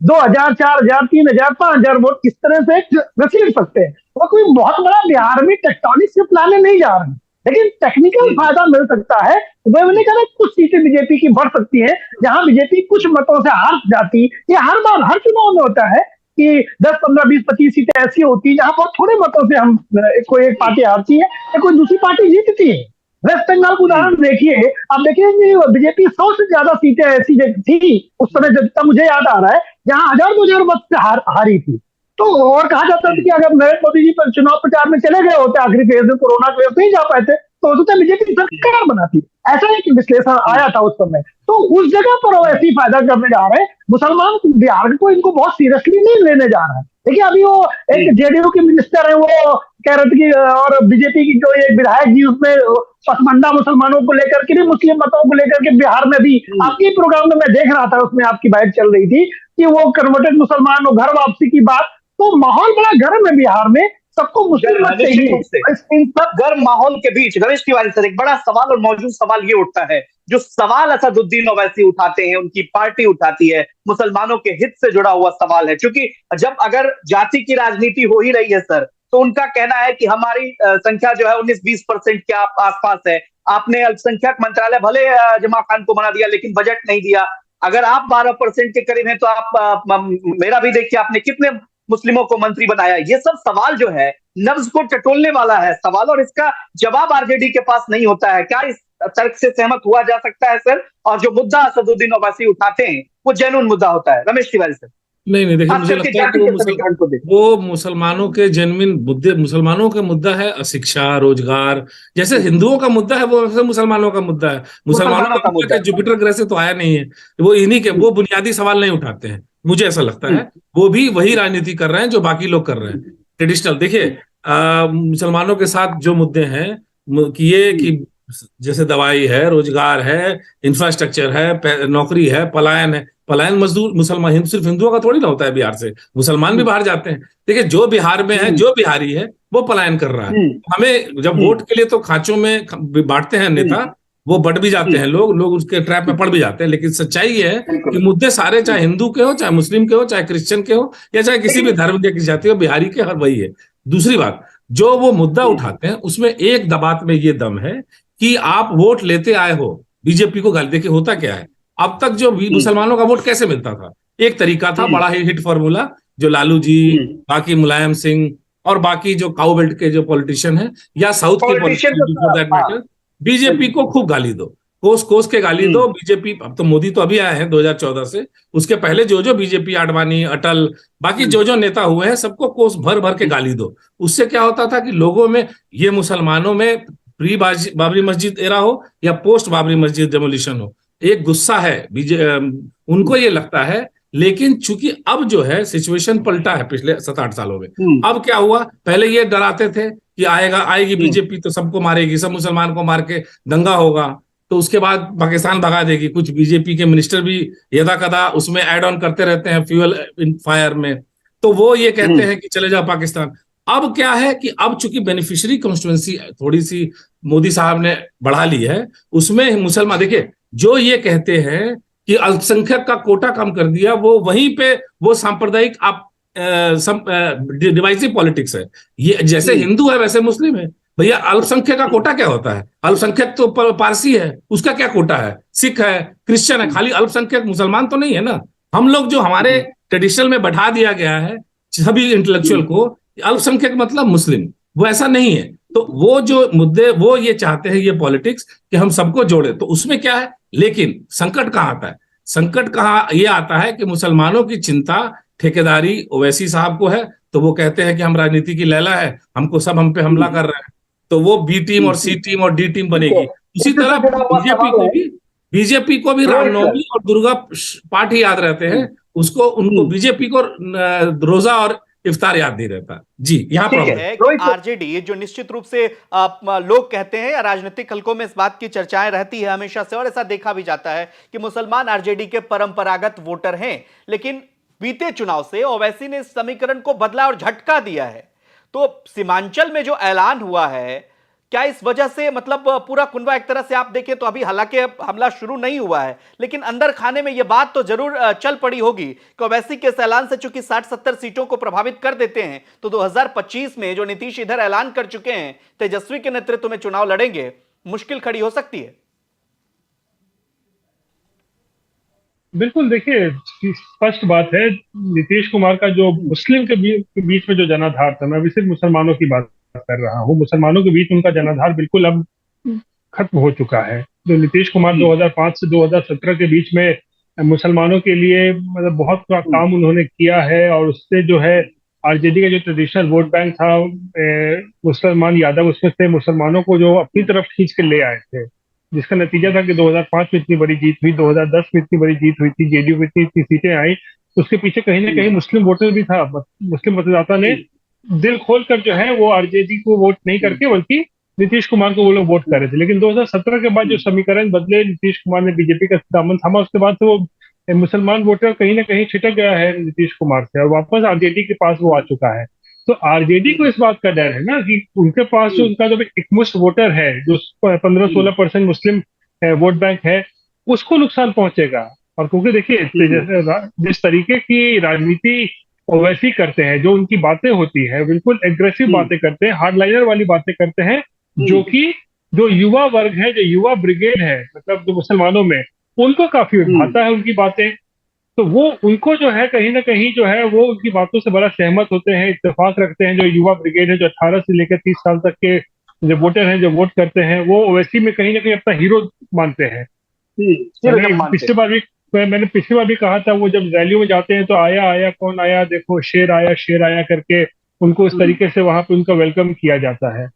2000, 4000, 3000, 5000 वोट किस तरह से घसीट सकते हैं, वो कोई बहुत बड़ा बिहार में टेक्टोनिक शिफ्ट लाने नहीं जा रहे हैं, लेकिन टेक्निकल फायदा मिल सकता है। मैंने कहा कुछ सीटें बीजेपी की बढ़ सकती है, जहां बीजेपी कुछ मतों से हार जाती। ये हर बार हर चुनाव में होता है कि 10, 15, 20, 25 सीटें ऐसी होती है जहां बहुत थोड़े मतों से हम कोई एक पार्टी हारती है या कोई दूसरी पार्टी जीतती है। वेस्ट बंगाल का उदाहरण देखिए, आप देखेंगे बीजेपी 100 से ज्यादा सीटें ऐसी थी उस समय, जब तक मुझे याद आ रहा है, जहां 1000-2000 मत से हारी थी। तो और कहा जाता था कि अगर नरेंद्र मोदी जी पर चुनाव प्रचार में चले गए होते आखिरी फेज में, कोरोना की वजह से नहीं जा पाए थे, तो होता बीजेपी सरकार बनाती। ऐसा एक विश्लेषण आया था उस समय। तो उस जगह पर वो ऐसी फायदा करने जा रहे हैं। मुसलमान बिहार को इनको बहुत सीरियसली नहीं लेने जा रहा है। देखिए अभी वो एक जेडीयू के मिनिस्टर है, वो कह रहे थे कि और बीजेपी की जो ये विधायक जी उसमें पसमंदा मुसलमानों को लेकर के भी, मुस्लिम मतों को लेकर के बिहार में भी आपके प्रोग्राम में मैं देख रहा था, उसमें आपकी बात चल रही थी कि वो कन्वर्टेड मुसलमान और घर वापसी की बात। तो माहौल बड़ा गर्म है बिहार में, सबको मुस्लिम मत चाहिए। गर्म माहौल के बीच रमेश तिवारी सर, एक बड़ा सवाल और मौजूद सवाल ये उठता है, जो सवाल असदुद्दीन ओवैसी उठाते हैं, उनकी पार्टी उठाती है, मुसलमानों के हित से जुड़ा हुआ सवाल है। क्योंकि जब अगर जाति की राजनीति हो ही रही है सर, तो उनका कहना है कि हमारी संख्या जो है 19-20% के आसपास है। आपने अल्पसंख्यक मंत्रालय भले जमा खान को बना दिया, लेकिन बजट नहीं दिया। अगर आप 12% के करीब हैं तो आप मेरा भी देखिए, आपने कितने मुस्लिमों को मंत्री बनाया। ये सब सवाल जो है नब्ज को टटोलने वाला है सवाल, और इसका जवाब आरजेडी के पास नहीं होता है। क्या इस तर्क से सहमत हुआ जा सकता है सर? और जो मुद्दा असदुद्दीन ओवैसी उठाते हैं वो जेन्युइन मुद्दा होता है, रमेश तिवारी सर? नहीं, देखिए मुझे लगता है कि वो मुसलमानों के जेन्युइन मुद्दे, मुसलमानों का मुद्दा है शिक्षा, रोजगार, जैसे हिंदुओं का मुद्दा है वो मुसलमानों का मुद्दा है। मुसलमानों का मुद्दा जुपिटर ग्रह से तो आया नहीं है, वो इन्हीं के वो बुनियादी सवाल नहीं उठाते हैं, मुझे ऐसा लगता है। वो भी वही राजनीति कर रहे हैं जो बाकी लोग कर रहे हैं, ट्रेडिशनल। देखिए मुसलमानों के साथ जो मुद्दे हैं कि ये कि जैसे दवाई है, रोजगार है, इंफ्रास्ट्रक्चर है, नौकरी है, पलायन है। पलायन मजदूर मुसलमान सिर्फ हिंदुओं का थोड़ी ना होता है, बिहार से मुसलमान भी बाहर जाते हैं। देखिए जो बिहार में है, जो बिहारी है वो पलायन कर रहा है। हमें जब वोट के लिए तो खांचों में बांटते हैं नेता, वो बढ़ भी जाते हैं, लोग उसके ट्रैप में पड़ भी जाते हैं। लेकिन सच्चाई ये है कि मुद्दे सारे, चाहे हिंदू के हो, चाहे मुस्लिम के हो, चाहे क्रिश्चियन के हो, या चाहे किसी भी धर्म के, किसी जाति हो, बिहारी के, हर वही है। दूसरी बात, जो वो मुद्दा उठाते हैं उसमें एक बात में ये दम है कि आप वोट लेते आए हो, बीजेपी को गाली। देखिए होता क्या है, अब तक जो मुसलमानों का वोट कैसे मिलता था, एक तरीका था, बड़ा ही हिट फॉर्मूला, जो लालू जी, बाकी मुलायम सिंह और बाकी जो काउ बेल्ट के जो पॉलिटिशियन हैं, या साउथ के politician for that matter, BJP को खूब गाली दो, कोस कोस के गाली दो। बीजेपी, अब तो मोदी तो अभी आए हैं 2014 से, उसके पहले जो बीजेपी, आडवाणी, अटल, बाकी जो नेता हुए हैं, सबको कोस भर भर के गाली दो। उससे क्या होता था कि लोगों में, ये मुसलमानों में प्री बाबरी मस्जिद एरा हो या पोस्ट बाबरी मस्जिद डेमोलिशन हो, एक गुस्सा है उनको ये लगता है। लेकिन चूंकि अब जो है सिचुएशन पलटा है पिछले 7-8 सालों में। अब क्या हुआ, पहले ये डराते थे कि आएगी बीजेपी तो सबको मारेगी, सब मुसलमान को मार के दंगा होगा, तो उसके बाद पाकिस्तान भगा देगी। कुछ बीजेपी के मिनिस्टर भी यदा कदा उसमें ऐड ऑन करते रहते हैं फ्यूल इन फायर में, तो वो ये कहते हैं कि चले जाओ पाकिस्तान। अब क्या है कि अब चूंकि बेनिफिशियरी कॉन्स्टिट्यूएंसी थोड़ी सी मोदी साहब ने बढ़ा ली है, उसमें मुसलमान, देखिए जो ये कहते हैं कि अल्पसंख्यक का कोटा कम कर दिया, वो वहीं पे वो सांप्रदायिक आप डिवाइसिव पॉलिटिक्स है। ये जैसे हिंदू है वैसे मुस्लिम है। भैया अल्पसंख्यक का कोटा क्या होता है? अल्पसंख्यक तो पारसी है, उसका क्या कोटा है? सिख है, क्रिश्चियन है, खाली अल्पसंख्यक मुसलमान तो नहीं है ना। हम लोग जो हमारे ट्रेडिशनल में बैठा दिया गया है सभी इंटेलेक्चुअल को, अल्पसंख्यक मतलब मुस्लिम, वो ऐसा नहीं है। तो वो जो मुद्दे, वो ये चाहते हैं, ये पॉलिटिक्स, कि हम सबको जोड़े, तो उसमें क्या है। लेकिन संकट कहाँ आता है? संकट कहाँ ये आता है कि मुसलमानों की चिंता, ठेकेदारी ओवैसी साहब को है, तो वो कहते हैं कि हम राजनीति की लैला है, हमको सब हम पे हमला कर रहे हैं, तो वो बी टीम और सी टीम और डी टीम बनेगी। उसी तरह बीजेपी को भी रामनवमी और दुर्गा पाठ ही याद रहते हैं, उसको, उनको बीजेपी को रोजा और इफ्तार याद नहीं रहता। जी, यहाँ पर आरजेडी, ये जो निश्चित रूप से लोग कहते हैं, या राजनीतिक हलकों में इस बात की चर्चाएं रहती है हमेशा से, और ऐसा देखा भी जाता है कि मुसलमान आरजेडी के परंपरागत वोटर हैं। लेकिन बीते चुनाव से ओवैसी ने इस समीकरण को बदला और झटका दिया है। तो सीमांचल में जो ऐलान हुआ है, क्या इस वजह से, मतलब पूरा कुनबा, एक तरह से आप देखें तो अभी हालांकि हमला शुरू नहीं हुआ है, लेकिन अंदर खाने में यह बात तो जरूर चल पड़ी होगी कि ओवैसी के ऐलान से चूंकि 60-70 सीटों को प्रभावित कर देते हैं, तो 2025 में जो नीतीश इधर ऐलान कर चुके हैं, तेजस्वी के नेतृत्व में चुनाव लड़ेंगे, मुश्किल खड़ी हो सकती है। बिल्कुल, देखिए स्पष्ट बात है, नीतीश कुमार का जो मुस्लिम के बीच में जो जनाधार था, मैं अभी सिर्फ मुसलमानों की बात कर रहा हूँ, मुसलमानों के बीच उनका जनाधार बिल्कुल अब खत्म हो चुका है। जो नीतीश कुमार 2005 से 2017 के बीच में मुसलमानों के लिए मतलब बहुत काम उन्होंने किया है, और उससे जो है आरजेडी का जो ट्रेडिशनल वोट बैंक था, मुसलमान यादव उसमें से मुसलमानों को जो अपनी तरफ खींच के ले आए थे, जिसका नतीजा था कि 2005 में इतनी बड़ी जीत हुई, 2010 में इतनी बड़ी जीत हुई थी, जेडीयू में इतनी सीटें आई। उसके पीछे कहीं ना कहीं मुस्लिम वोटर भी था। मुस्लिम मतदाता ने दिल खोल कर जो है वो आरजेडी को वोट नहीं करके बल्कि नीतीश कुमार को वो लोग वोट कर रहे थे। लेकिन 2017 के बाद जो समीकरण बदले, नीतीश कुमार ने बीजेपी का दामन थामा, उसके बाद से वो मुसलमान वोटर कहीं ना कहीं छिटक गया है नीतीश कुमार से, और वापस आरजेडी के पास वो आ चुका है। तो आरजेडी को इस बात का डर है ना कि उनके पास जो उनका जो एकमुश्त वोटर है, जो 15-16% मुस्लिम वोट बैंक है, उसको नुकसान पहुंचेगा। और क्योंकि देखिए जिस तरीके की राजनीति ओवैसी करते हैं, जो उनकी बातें होती है बिल्कुल एग्रेसिव बातें करते हैं, हार्डलाइनर वाली बातें करते हैं, जो कि जो युवा वर्ग है, जो युवा ब्रिगेड है, मतलब जो मुसलमानों में, उनको काफी भाता है उनकी बातें। तो वो उनको जो है कहीं ना कहीं जो है वो उनकी बातों से बड़ा सहमत होते हैं, इत्तेफाक रखते हैं। जो युवा ब्रिगेड है, जो 18 से लेकर 30 साल तक के जो वोटर हैं, जो वोट करते हैं, वो ओवैसी में कहीं ना कहीं अपना हीरो मानते हैं। मैंने पिछली बार भी कहा था, वो जब रैलियों में जाते हैं तो आया कौन आया, देखो शेर आया करके उनको इस तरीके से वहां पे उनका वेलकम किया जाता है।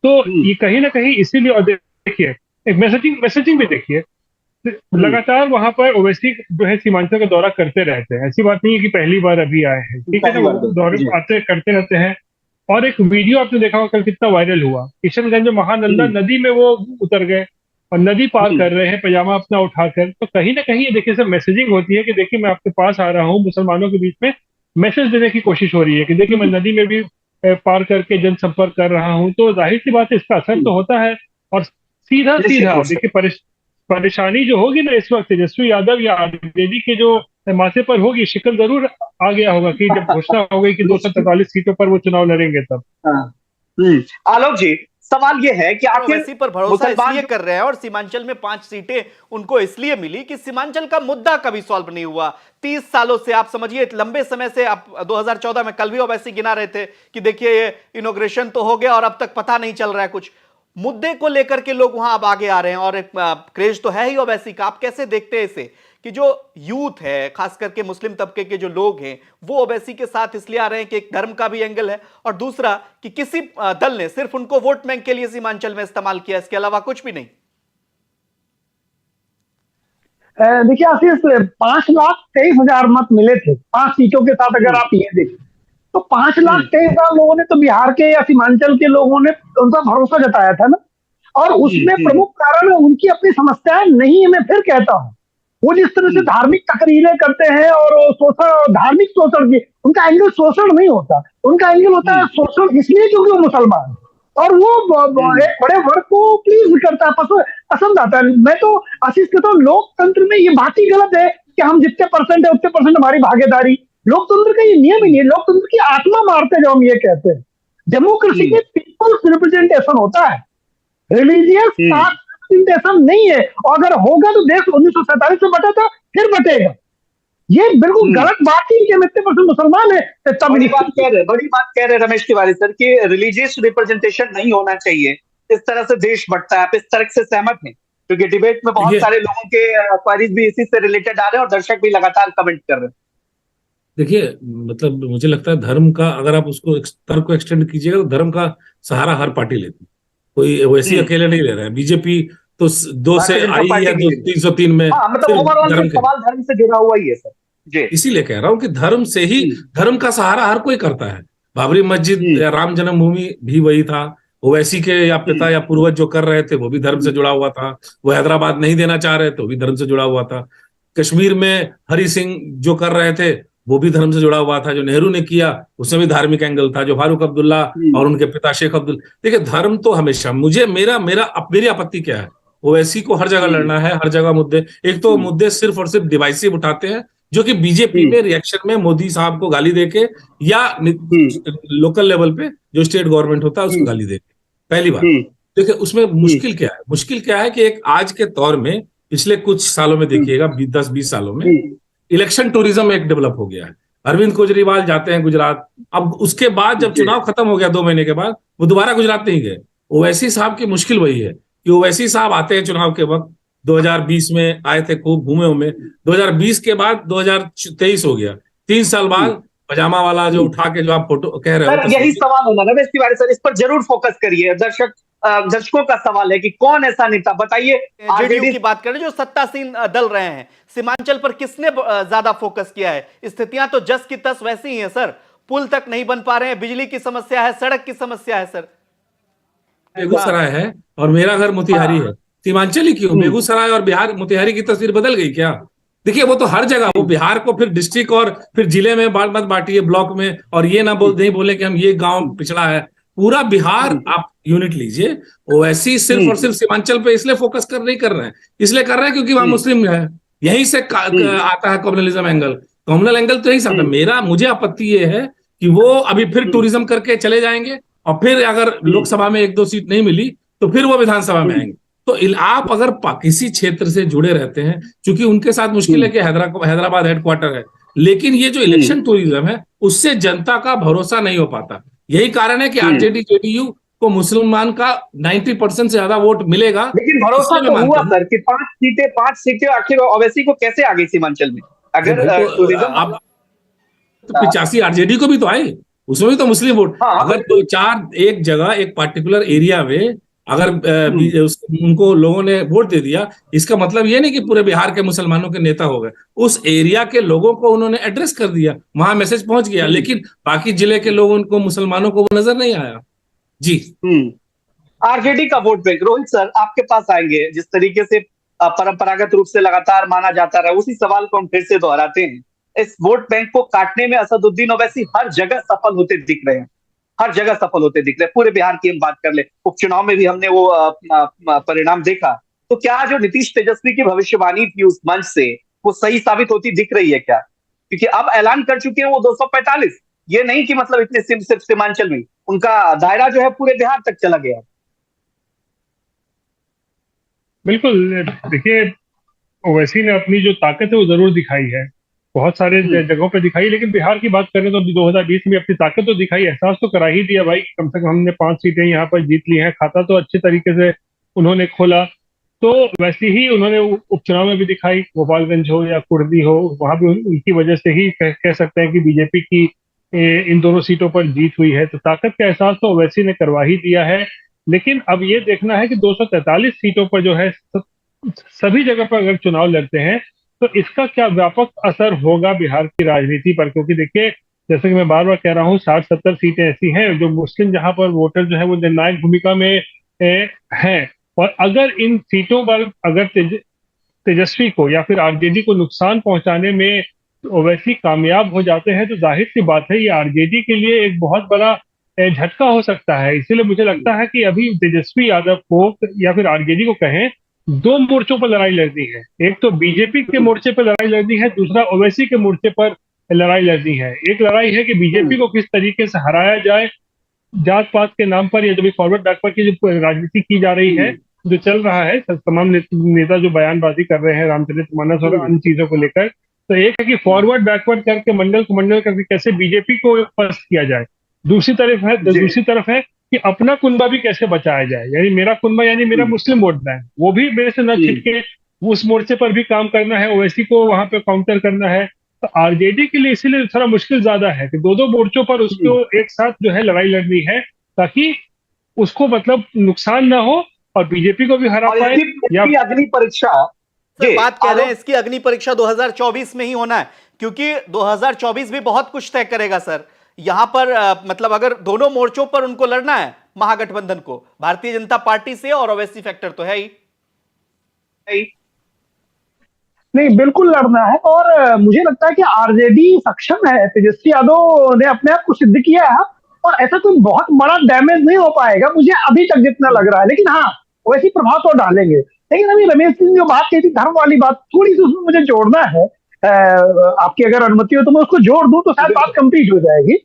तो ये कहीं ना कहीं इसीलिए, और देखिए एक मैसेजिंग भी देखिए, लगातार वहां पर ओवैसी जो है सीमांचल का दौरा करते रहते हैं। ऐसी बात नहीं है कि पहली बार अभी आए हैं, ठीक है, दौरे आते करते रहते हैं। और एक वीडियो आपने देखा होगा कल कितना वायरल हुआ, किशनगंज में महानंदा नदी में वो उतर गए और नदी पार कर रहे हैं पैजामा अपना उठाकर। तो कहीं ना कहीं ये देखिए सब मैसेजिंग होती है कि देखिए मैं आपके पास आ रहा हूँ, मुसलमानों के बीच में मैसेज देने की कोशिश हो रही है कि देखिए मैं नदी में भी पार करके जनसंपर्क कर रहा हूँ। तो जाहिर सी बात है इसका असर तो होता है। और सीधा निश्चित सीधा रूप से। देखिए परेशानी जो होगी ना इस वक्त तेजस्वी यादव या आरजेडी के जो माथे पर होगी, शिकल जरूर आ गया होगा कि जब घोषणा हो गई कि 243 सीटों पर वो चुनाव लड़ेंगे तब। हाँ। आलोक जी, सवाल ये है कि आखिर ओवैसी पर भरोसा मुसलमान इसलिए कर रहे हैं और सीमांचल में 5 सीटें उनको इसलिए मिली कि सीमांचल का मुद्दा कभी सॉल्व नहीं हुआ 30 सालों से। आप समझिए लंबे समय से, आप 2014 में कल भी ओवैसी गिना रहे थे कि देखिए ये इनॉग्रेशन तो हो गया और अब तक पता नहीं चल रहा है कुछ। मुद्दे को लेकर के लोग वहां अब आगे आ रहे हैं और एक क्रेज तो है ही ओवैसी का। आप कैसे देखते हैं इसे कि जो यूथ है, खास करके मुस्लिम तबके के जो लोग हैं, वो ओवैसी के साथ इसलिए आ रहे हैं कि एक धर्म का भी एंगल है और दूसरा कि किसी दल ने सिर्फ उनको वोट बैंक के लिए सीमांचल में इस्तेमाल किया, इसके अलावा कुछ भी नहीं। देखिए आशीष, 5,23,000 मत मिले थे 5 सीटों के साथ। अगर आप ये देखें तो 5,23,000 लोगों ने तो बिहार के या सीमांचल के लोगों ने उनका भरोसा जताया था ना। और उसमें प्रमुख कारण उनकी अपनी समस्याएं नहीं है। मैं फिर कहता हूं, वो जिस तरह से धार्मिक तकरीरें करते हैं और शोषण, धार्मिक शोषण की, उनका एंगल शोषण नहीं होता, उनका एंगल होता है शोषण इसलिए क्योंकि वो मुसलमान, और वो एक बड़े वर्ग को प्लीज करता है, पसंद आता है। मैं तो आशीष कहता हूँ, लोकतंत्र में ये बात ही गलत है कि हम जितने परसेंट है उतने परसेंट हमारी भागीदारी। लोकतंत्र का ये नियम ही नहीं है। लोकतंत्र की आत्मा मारते जो हम ये कहते हैं। डेमोक्रेसी में पीपल्स रिप्रेजेंटेशन होता है, रिलीजियस रिप्रेजेंटेशन नहीं है। और अगर होगा तो देश 1947 में बटा था, फिर बटेगा। ये बिल्कुल गलत बात ही कि हम इतने परसेंट मुसलमान है तब। बड़ी बात कह रहे रमेश तिवारी सर कि रिलीजियस रिप्रेजेंटेशन नहीं होना चाहिए, इस तरह से देश बढ़ता है। आप इस तरह से सहमत हैं? क्योंकि डिबेट में बहुत सारे लोगों के क्वेरीज भी इसी से रिलेटेड आ रहे हैं और दर्शक भी लगातार कमेंट कर रहे हैं। देखिए, मतलब मुझे लगता है धर्म का, अगर आप उसको तर्क को एक्सटेंड कीजिएगा तो धर्म का सहारा हर पार्टी लेती है, कोई वैसे अकेले नहीं ले रहा है। बीजेपी तो 2 से आई है, 303 में। मतलब ओवरऑल सवाल धर्म से जुड़ा हुआ ही है सर जी। इसीलिए कह रहा हूं कि धर्म से ही, धर्म का सहारा हर कोई करता है। बाबरी मस्जिद या राम जन्मभूमि भी वही था। ओवैसी के या पिता या पूर्वज जो कर रहे थे वो भी धर्म से जुड़ा हुआ था। वो हैदराबाद नहीं देना चाह रहे थे, वो भी धर्म से जुड़ा हुआ था। कश्मीर में हरि सिंह जो कर रहे थे वो भी धर्म से जुड़ा हुआ था। जो नेहरू ने किया उसमें भी धार्मिक एंगल था। जो फारूक अब्दुल्ला और उनके पिता शेख अब्दुल, देखिए धर्म तो हमेशा, मेरी आपत्ति क्या है, ओवैसी को हर जगह लड़ना है, हर जगह मुद्दे, एक तो मुद्दे सिर्फ और सिर्फ डिवाइसिव उठाते हैं, जो कि बीजेपी में रिएक्शन में मोदी साहब को गाली देके या लोकल लेवल पे जो स्टेट गवर्नमेंट होता है उसको गाली देके। पहली बात देखिए, उसमें मुश्किल क्या है? मुश्किल क्या है कि एक आज के दौर में, पिछले कुछ सालों में देखिएगा, 10-20 सालों में इलेक्शन टूरिज्म एक डेवलप हो गया है। अरविंद केजरीवाल जाते हैं गुजरात, अब उसके बाद जब चुनाव खत्म हो गया 2 महीने के बाद, वो दोबारा गुजरात नहीं गए। ओवैसी साहब की मुश्किल वही है कि ओवैसी साहब आते हैं चुनाव के वक्त, 2020 में आए थे, खूब घूमे उमे, 2020 के बाद 2023 हो गया, 3 साल बाद पजामा वाला जो उठा के जो आप फोटो कह रहे हो, यही सवाल होना रमेश तिवारी सर, इस पर जरूर फोकस करिए। दर्शकों का सवाल है कि कौन ऐसा नेता, बताइए। जेडीयू की बात करें, जो सत्तासीन दल रहे हैं, सीमांचल पर किसने ज्यादा फोकस किया है? स्थितियां तो जस की तस वैसी ही है सर। पुल तक नहीं बन पा रहे हैं, बिजली की समस्या है, सड़क की समस्या है सर। बेगूसराय है और मेरा घर मोतिहारी है, सीमांचल ही क्यों? बेगूसराय और बिहार मोतिहारी की तस्वीर बदल गई क्या? देखिए वो तो हर जगह, वो बिहार को फिर डिस्ट्रिक्ट और फिर जिले में मत बांटिए, ब्लॉक में, और ये नहीं बोले कि हम ये गांव पिछड़ा है। पूरा बिहार आप यूनिट लीजिए। ओवैसी सिर्फ और सिर्फ सीमांचल पे इसलिए फोकस नहीं कर रहे हैं, इसलिए कर रहे हैं क्योंकि वहां मुस्लिम है, यहीं से आता है कम्युनलिज्म एंगल। कम्युनल एंगल तो यही आता है। मुझे आपत्ति ये है कि वो अभी फिर टूरिज्म करके चले जाएंगे और फिर अगर लोकसभा में 1-2 सीट नहीं मिली तो फिर वो विधानसभा में आएंगे। तो आप अगर किसी क्षेत्र से जुड़े रहते हैं, क्योंकि उनके साथ मुश्किल है कि हैदराबाद हेडक्वार्टर है, लेकिन ये जो इलेक्शन टूरिज्म है उससे जनता का भरोसा नहीं हो पाता। यही कारण है कि आरजेडी जेडीयू को मुसलमान का 90% से ज्यादा वोट मिलेगा। लेकिन भरोसा तो हुआ सर कि 5 सीटें आखिर ओवैसी को कैसे आ गई सीमांचल में? अगर टूरिज्म अब 85 आरजेडी को भी तो आई, उसमें भी तो मुस्लिम वोट। अगर 2-4 एक जगह एक पार्टिकुलर एरिया में अगर उनको लोगों ने वोट दे दिया, इसका मतलब ये नहीं कि पूरे बिहार के मुसलमानों के नेता हो गए। उस एरिया के लोगों को उन्होंने एड्रेस कर दिया, वहां मैसेज पहुंच गया, लेकिन बाकी जिले के लोगों को, मुसलमानों को वो नजर नहीं आया। जी आरजेडी का वोट बैंक, रोहित सर आपके पास आएंगे। जिस तरीके से परंपरागत रूप से लगातार माना जाता रहा, उसी सवाल को हम फिर से दोहराते हैं। इस वोट बैंक को काटने में असदुद्दीन ओवैसी हर जगह सफल होते दिख रहे हैं। हर जगह सफल होते दिख रहे। पूरे बिहार की हम बात कर ले, उपचुनाव में भी हमने वो परिणाम देखा। तो क्या जो नीतीश तेजस्वी की भविष्यवाणी थी उस मंच से, वो सही साबित होती दिख रही है क्या? क्योंकि अब ऐलान कर चुके हैं वो 245, ये नहीं कि मतलब इतने सिर्फ सीमांचल में, उनका दायरा जो है पूरे बिहार तक चला गया। बिल्कुल, देखिए ओवैसी ने अपनी जो ताकत है वो जरूर दिखाई है, बहुत सारे जगहों पे दिखाई, लेकिन बिहार की बात करें तो 2020 में अपनी ताकत तो दिखाई, एहसास तो करा ही दिया भाई, कम से कम हमने 5 सीटें यहाँ पर जीत ली हैं, खाता तो अच्छे तरीके से उन्होंने खोला। तो वैसे ही उन्होंने उपचुनाव में भी दिखाई, गोपालगंज हो या कुर्दी हो, वहां भी उनकी वजह से ही कह सकते हैं कि बीजेपी की इन दोनों सीटों पर जीत हुई है। तो ताकत का एहसास तो ओवैसी ने करवा ही दिया है। लेकिन अब ये देखना है कि 243 सीटों पर जो है सभी जगह पर अगर चुनाव लड़ते हैं तो इसका क्या व्यापक असर होगा बिहार की राजनीति पर। क्योंकि देखिए, जैसे कि मैं बार बार कह रहा हूँ, 60-70 सीटें ऐसी हैं जो मुस्लिम, जहां पर वोटर जो है वो निर्णायक भूमिका में हैं। और अगर इन सीटों पर अगर तेजस्वी को या फिर आरजेडी को नुकसान पहुंचाने में ओवैसी कामयाब हो जाते हैं, तो जाहिर सी बात है ये आरजेडी के लिए एक बहुत बड़ा झटका हो सकता है। इसीलिए मुझे लगता है कि अभी तेजस्वी यादव को या फिर आरजेडी को कहें, 2 मोर्चों पर लड़ाई लड़नी है। एक तो बीजेपी के मोर्चे पर लड़ाई लड़नी है, दूसरा ओवैसी के मोर्चे पर लड़ाई लड़नी है। एक लड़ाई है कि बीजेपी को किस तरीके से हराया जाए, जात पात के नाम पर, या जो भी फॉरवर्ड बैकवर्ड की जो राजनीति की जा रही है, जो चल रहा है, तमाम नेता जो बयानबाजी कर रहे हैं रामचरित मानस और अन्य चीजों को लेकर, तो एक है कि फॉरवर्ड बैकवर्ड करके मंडल को मंडल करके कैसे बीजेपी को पस्त किया जाए। दूसरी तरफ है कि अपना कुनबा भी कैसे बचाया जाए, यानी मेरा कुनबा यानी मेरा मुस्लिम वोट बैंक, वो भी मेरे से न छिटके, उस मोर्चे पर भी काम करना है, ओवैसी को वहां पे काउंटर करना है। तो आरजेडी के लिए इसीलिए थोड़ा मुश्किल ज्यादा है कि 2 मोर्चों पर उसको एक साथ जो है लड़ाई लड़नी है, ताकि उसको मतलब नुकसान ना हो और बीजेपी को भी हरा पाए। या अग्नि परीक्षा बात कह रहे हैं, इसकी अग्नि परीक्षा 2024 में ही होना है, क्योंकि 2024 भी बहुत कुछ तय करेगा सर। यहां पर मतलब अगर दोनों मोर्चों पर उनको लड़ना है महागठबंधन को, भारतीय जनता पार्टी से, और ओवैसी फैक्टर तो है ही नहीं, बिल्कुल लड़ना है। और मुझे लगता है कि आरजेडी सक्षम है, तेजस्वी यादव ने अपने आप को सिद्ध किया है, और ऐसा कोई बहुत बड़ा डैमेज नहीं हो पाएगा मुझे अभी तक जितना लग रहा है। लेकिन हाँ, वैसी प्रभाव तो डालेंगे। लेकिन अभी रमेश सिंह जो बात कही थी धर्म वाली बात, थोड़ी सी उसमें मुझे जोड़ना है, आपकी अगर अनुमति हो तो मैं उसको जोड़ दूं तो शायद बात कंप्लीट हो जाएगी।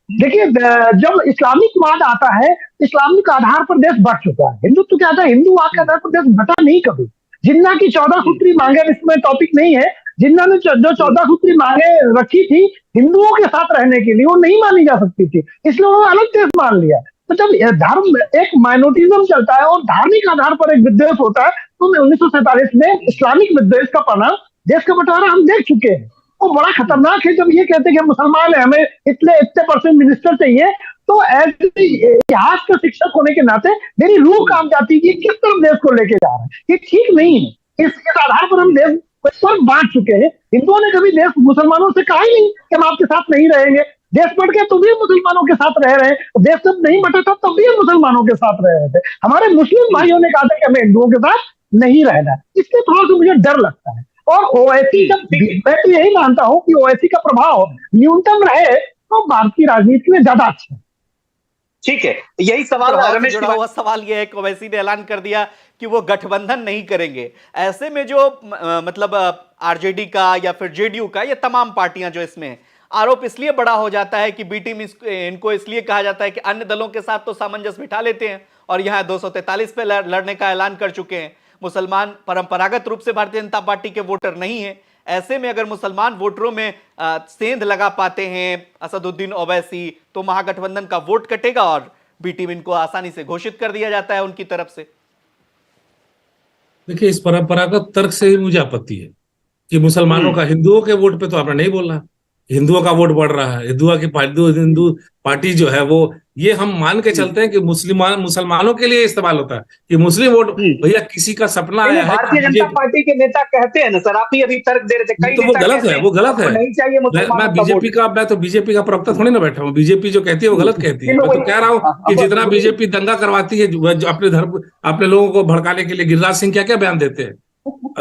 देखिए, जब इस्लामिक वाद आता है, इस्लामिक आधार पर देश बढ़ चुका है। हिंदुत्व क्या था, हिंदूवाद के आधार पर देश घटा नहीं कभी। जिन्ना की 14 सूत्री मांगे, इसमें टॉपिक नहीं है, जिन्ना ने जो 14 सूत्री मांगे रखी थी हिंदुओं के साथ रहने के लिए, वो नहीं मानी जा सकती थी, इसलिए उन्होंने अलग देश मान लिया। तो जब धर्म एक माइनोरिज्म चलता है और धार्मिक आधार पर एक विद्वेष होता है, तो 1947 में इस्लामिक विद्वेष का परिणाम देश का बंटवारा हम देख चुके हैं। वो बड़ा खतरनाक है। जब ये कहते हैं कि हम मुसलमान हैं, हमें इतने % मिनिस्टर चाहिए, तो एज इतिहास का शिक्षक होने के नाते मेरी रूह काम जाती है कि किस तरफ देश को लेके जा रहे हैं, ये ठीक नहीं है। इस आधार पर हम देश पर बांट चुके हैं। हिंदुओं ने कभी देश मुसलमानों से कहा ही नहीं कि हम आपके साथ नहीं रहेंगे। देश बढ़ गया तो भी मुसलमानों के साथ रह रहे हैं, देश जब नहीं बटा था तब भी मुसलमानों के साथ रह रहे थे। हमारे मुस्लिम भाइयों ने कहा था कि हमें हिंदुओं के साथ नहीं रहना है, इसलिए थोड़ा सा मुझे डर लगता है। और ओवैसी का, मैं तो यही मानता हूं कि ओवैसी का प्रभाव न्यूनतम रहे तो भारत की राजनीति में ज्यादा अच्छा है। ठीक है, यही सवाल रमेश, जुड़ा हुआ सवाल यह है कि ओवैसी ने ऐलान कर दिया कि वो गठबंधन नहीं करेंगे। ऐसे में जो मतलब आरजेडी का या फिर जेडीयू का, ये तमाम पार्टियां जो इसमें आरोप इसलिए बड़ा हो जाता है कि बी टीम इनको इसलिए कहा जाता है कि अन्य दलों के साथ तो सामंजस्य बिठा लेते हैं, और यहाँ 243 पे लड़ने का ऐलान कर चुके हैं। मुसलमान परंपरागत रूप से भारतीय जनता पार्टी के वोटर नहीं है। ऐसे में अगर मुसलमान वोटरों में सेंध लगा पाते हैं असदुद्दीन ओवैसी, तो महागठबंधन का वोट कटेगा और बी टीम इनको आसानी से घोषित कर दिया जाता है उनकी तरफ से। देखिए, इस परंपरागत तर्क से ही मुझे आपत्ति है कि मुसलमानों का, हिंदुओं के वोट पे तो आपने नहीं बोला, हिंदुओं का वोट बढ़ रहा है, हिंदू पार्टी जो है वो, ये हम मान के चलते हैं कि मुसलमानों के लिए इस्तेमाल होता है कि मुस्लिम वोट, भैया किसी का सपना आया है। भारतीय जनता पार्टी के नेता कहते हैं ना सर, आप ही अभी तर्क दे रहे थे, कई तो वो गलत है, वो गलत है। नहीं चाहिए मैं तो बीजेपी का प्रवक्ता थोड़ी ना बैठा हूँ। बीजेपी जो कहती है वो गलत कहती है। मैं तो कह रहा हूँ कि जितना बीजेपी दंगा करवाती है अपने लोगों को भड़काने के लिए, गिरिराज सिंह क्या क्या बयान देते हैं,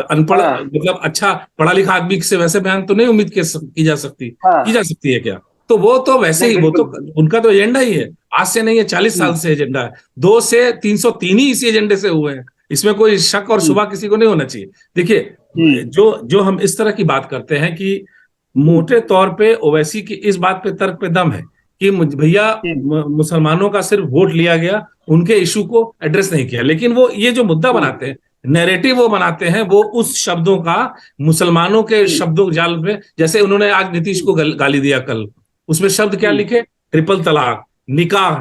अनपढ़ मतलब अच्छा पढ़ा लिखा आदमी से वैसे बयान तो नहीं उम्मीद की जा सकती है क्या? तो वो तो वैसे ही, वो तो उनका तो एजेंडा ही है, आज से नहीं है, 40 साल से एजेंडा है, 2 से 303 ही इसी एजेंडे से हुए हैं। इसमें कोई शक और शुबा किसी को नहीं होना चाहिए। देखिए, जो हम इस तरह की बात करते हैं कि मोटे तौर पे ओवैसी की इस बात पे तर्क पे दम है कि भैया मुसलमानों का सिर्फ वोट लिया गया, उनके इशू को एड्रेस नहीं किया। लेकिन वो ये जो मुद्दा बनाते हैं, नैरेटिव वो बनाते हैं, वो उस शब्दों का मुसलमानों के शब्दों जाल पे, जैसे उन्होंने आज नीतीश को गाली दिया कल, उसमें शब्द क्या लिखे, ट्रिपल तलाक, निकाह।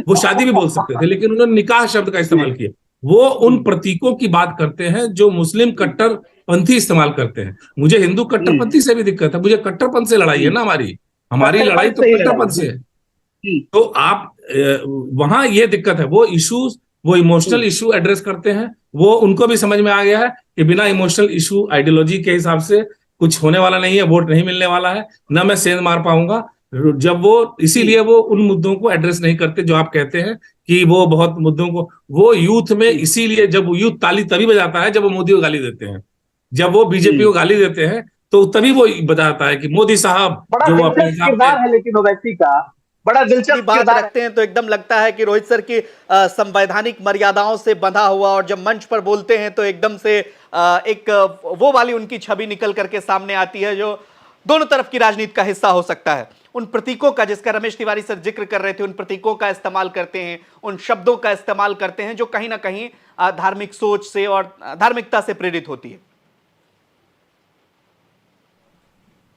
वो शादी भी बोल सकते थे, लेकिन उन्होंने निकाह शब्द का इस्तेमाल किया। वो उन प्रतीकों की बात करते हैं जो मुस्लिम कट्टरपंथी इस्तेमाल करते हैं। मुझे हिंदू कट्टरपंथी से भी दिक्कत है, मुझे कट्टरपंथ से लड़ाई है ना, हमारी लड़ाई तो कट्टरपंथ से है। तो आप वहां ये दिक्कत है, वो इश्यूज, वो इमोशनल इशू एड्रेस करते हैं। वो उनको भी समझ में आ गया है कि बिना इमोशनल इशू आइडियोलॉजी के हिसाब से कुछ होने वाला नहीं है, वोट नहीं मिलने वाला है, ना मैं सेंध मार पाऊंगा जब वो, इसीलिए वो उन मुद्दों को एड्रेस नहीं करते जो आप कहते हैं कि वो बहुत मुद्दों को, वो यूथ में, इसीलिए जब यूथ ताली तभी बजाता है जब वो मोदी को गाली देते हैं, जब वो बीजेपी को गाली देते हैं तो तभी वो बजाता है कि मोदी साहब, बड़ा जो अपने दिलचस्प किरदार है लेकिन ओवैसी का, बड़ा दिलचस्प बात किरदार रखते हैं तो एकदम लगता है कि रोहित सर की संवैधानिक मर्यादाओं से बंधा हुआ, और जब मंच पर बोलते हैं तो एकदम से एक वो वाली उनकी छवि निकल करके सामने आती है जो दोनों तरफ की राजनीति का हिस्सा हो सकता है। उन प्रतीकों का, जिसका रमेश तिवारी सर जिक्र कर रहे थे, उन प्रतीकों का इस्तेमाल करते हैं, उन शब्दों का इस्तेमाल करते हैं जो कहीं ना कहीं धार्मिक सोच से और धार्मिकता से प्रेरित होती है।